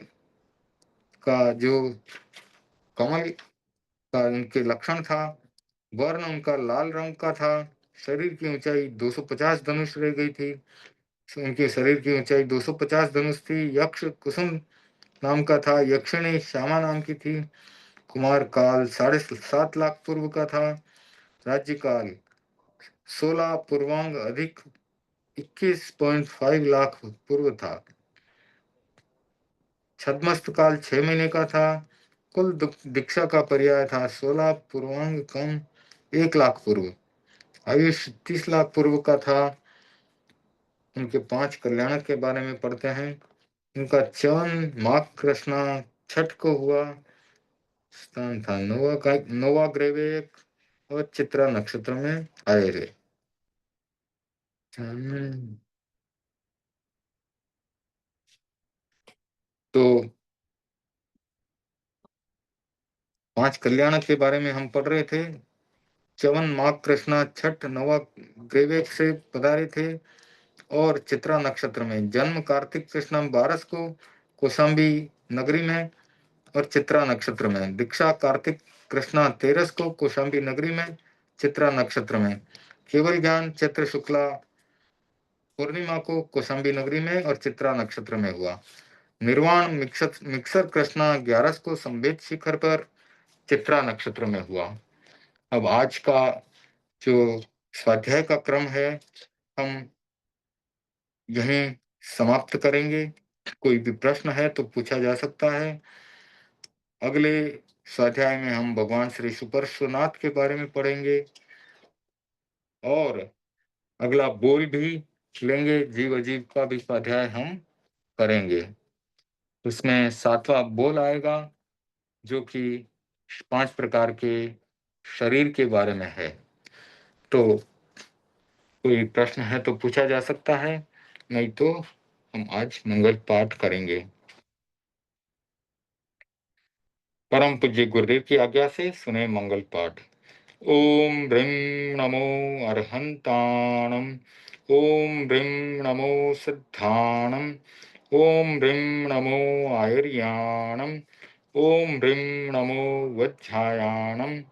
का जो कमल का उनके लक्षण था, वर्ण उनका लाल रंग का था, शरीर की ऊंचाई 250 धनुष रह गई थी, उनके शरीर की ऊंचाई 250 धनुष थी, यक्ष कुसुम नाम का था, यक्षिणी श्यामा नाम की थी, कुमार काल 7.5 लाख पूर्व का था, राज्य काल 16 पूर्वांग अधिक 21.5 लाख पूर्व था, छद्मस्त काल 6 महीने का था, कुल दीक्षा का पर्याय था 16 पूर्वांग कम 1 लाख पूर्व, आयुष्य 30 लाख पूर्व का था। उनके 5 कल्याणक के बारे में पढ़ते हैं। उनका चवन माघ कृष्णा छठ को हुआ, स्थान था नोवा ग्रेवेक और चित्रा नक्षत्र में आए थे। तो 5 कल्याणक के बारे में हम पढ़ रहे थे। चवन माघ कृष्णा छठ नवा ग्रेवेक से पधारे थे और चित्रा नक्षत्र में जन्म कार्तिक कृष्ण 12 को कौशाम्बी नगरी में और चित्रा नक्षत्र में, दीक्षा कार्तिक कृष्णा 13 को कौशाम्बी नगरी में चित्रा नक्षत्र में, केवल ज्ञान चैत्र शुक्ला पूर्णिमा को कौशाम्बी नगरी में और चित्रा नक्षत्र में हुआ। निर्वाण मिक्सर कृष्णा 11 को संवेद शिखर पर चित्रा नक्षत्र में हुआ। अब आज का जो स्वाध्याय का क्रम है हम यहीं समाप्त करेंगे। कोई भी प्रश्न है तो पूछा जा सकता है। अगले स्वाध्याय में हम भगवान श्री सुपरश्वनाथ के बारे में पढ़ेंगे और अगला बोल भी लेंगे, जीव अजीव का भी स्वाध्याय हम करेंगे। उसमें 7वां बोल आएगा जो कि 5 प्रकार के शरीर के बारे में है। तो कोई प्रश्न है तो पूछा जा सकता है, नहीं तो हम आज मंगल पाठ करेंगे। परम पूज्य गुरुदेव की आज्ञा से सुने मंगल पाठ। ओम ह्रीं नमो अर्हंताणम, ओम ह्रीं नमो सिद्धाणम, ओम ह्रीं नमो आयर्याणम, ओम ह्रीं नमो वज्झायाणम,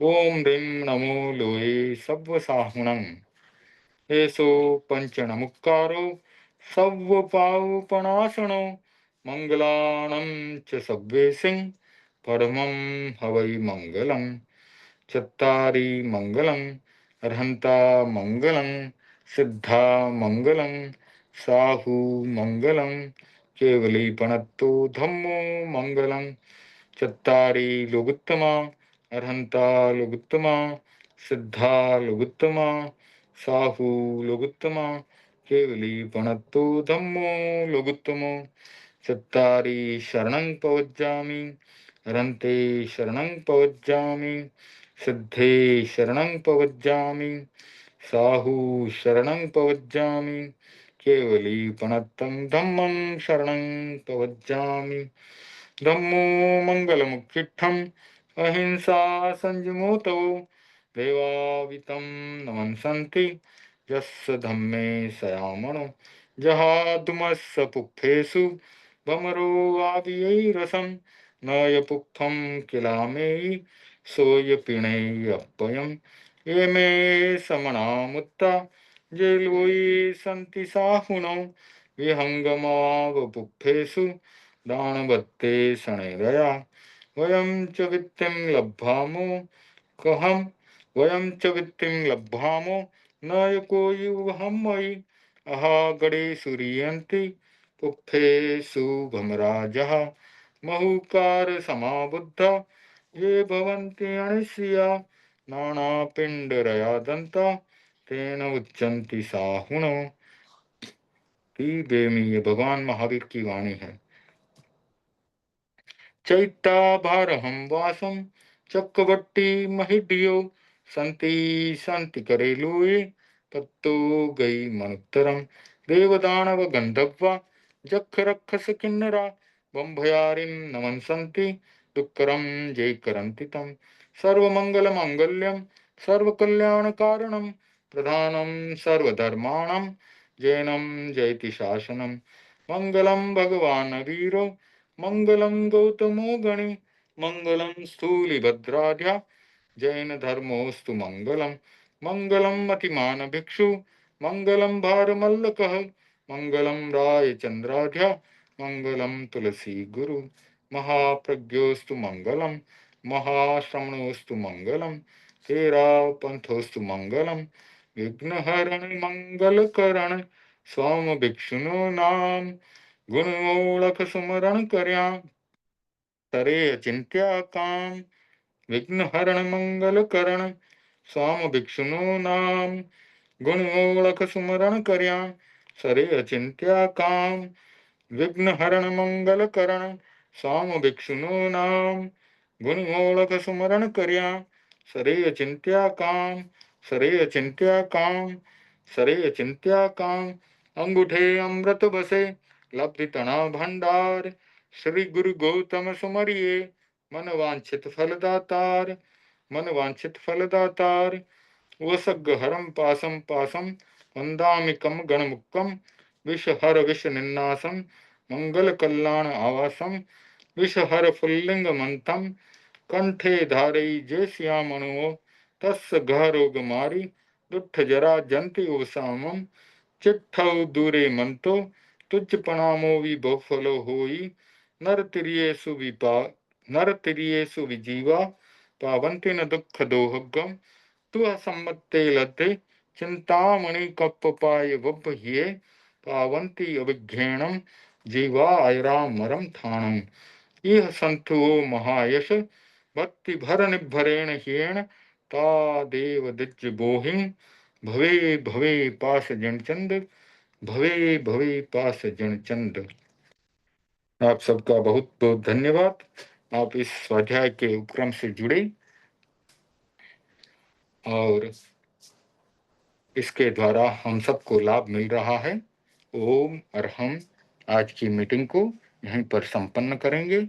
ओम ह्रीं नमो लोये सव्वसाहुणम्। एषो पंचणमुक्कारो सव्वपावपणासनो मंगलाणं च सव्वेसिं परमं हवै मंगलम्। चत्तारि मंगलम् अर्हन्ता मंगलं, सिद्धा मंगलं, साहु मंगलं, केवलीपणत्तो धम्मो मंगलं। चत्तारि लोगुत्तमा अर्हन्ता लोगुत्तमा, सिद्धा लोगुत्तमा, साहु लोगुत्तमा, केवलीपणत्तो धम्मो लोगुत्तमो। चत्तारि शरणं पवज्जामि, रन्ते शरणं पवज्जामि, सिद्धे शरणं प्रवज्जामि, साहु शरणं प्रवज्जामि, केवलीपणत्तं धम्मं शरणं प्रवज्जामि। धम्मो मङ्गलमुक्तिष्ठम् अहिंसा संयमोतो देवावितं नमन्सन्ति यस्य धम्मे सयामणो जहातुमस्य पुक्फेषु भमरो आवियैरसं न यपुक्थं किलामेयि सोऽयपिणेयप्ययं ये मे समनामुत्ता ये लोये सन्ति साहुनो विहङ्गमावपुक्फेषु दानवत्ते शणैरया वयं च वित्तिं लब्धामो कहं वयं च वित्तिं लब्धामो न एको युवहं मयि अहा गणेषु रीयन्ति पुप्फेषु भमराजः महूकार समाबुद्धा ये भवन्ति अनिश्रिया नानापिण्डरया दन्ता तेन उच्यन्ति साहुनो। बेमी ये भगवान महावीर की वाणी है। चैत्ताभारहं वासं चक्रवर्ती महिड्यो संति संति करेलुए तत्तो गई मनुत्तरम देवदानव गंधर्वा जख रक्षस किन्नरा बंभयारिं नमन संति दुक्करम जय करन्ति तम सर्वमंगल मांगल्यम सर्वकल्याण कारणम प्रधानम सर्वधर्माणां जैनम जयति शासनम मंगलम भगवान वीरो मंगलम गौतमो गणि मंगलम स्थूलिभद्राढ्य जैन धर्मोस्तु मंगलम मंगलम मतिमान भिक्षु मंगलम भारमल्लकः मंगलम राय चंद्राढ्य मंगलम तुलसी गुरु महाप्रज्ञोस्तु मंगलम महाश्रमणोस्तु मंगलम तेरा पंथोस्तु मंगलम विघ्नहरण मंगलकरण स्वाम भिक्षुनो नाम गुणोलख सुमरण कर्या तरे अचिंत्या काम विघ्नहरण मंगल करण स्वाम भिक्षुनो नाम गुणोलख सुमरण कर्या सरे अचिंत्या काम विघ्नहरण मंगल करण स्वाम भिक्षुनो नाम गुणोलख सुमरण कर्या सरे अचिंत्या काम सरे अचिंत्या काम सरे अचिंत्या काम अंगूठे अमृत बसे लब्धि तना भंडार श्री गुरु गौतम सुमरिये मन वांछित फलदातार मन वांछित फलदातार वसग्गहरम पासम पासम वंदामिकम गणमुक्कम विषहर विष निन्नासम मंगल कल्याण आवासम विषहर फुल्लिंग मंथम कंठे धारई जय श्यामणो तस् घरोग मारी दुष्ट जरा जंति उसामम चिट्ठौ दूरे मंतो तुझ प्रणामो वि बहुफलो होई नर तिरियेसु विपा नर तिरियेसु विजीवा पावन्ति न दुःख दोहगम तु असम्मत्ते लते चिंतामणि कप्पपाय बुभ्ये पावन्ति अभिघ्रेणम जीवा ऐरामरम थाणम इह संतु महायश भक्ति भर निभरेण ह्येण ता देव दिज बोहिं भवे भवे पास जनचंद भवे भवे पास जनचंद। आप सबका बहुत बहुत धन्यवाद। आप इस स्वाध्याय के उपक्रम से जुड़े और इसके द्वारा हम सबको लाभ मिल रहा है। ओम और हम आज की मीटिंग को यहीं पर संपन्न करेंगे।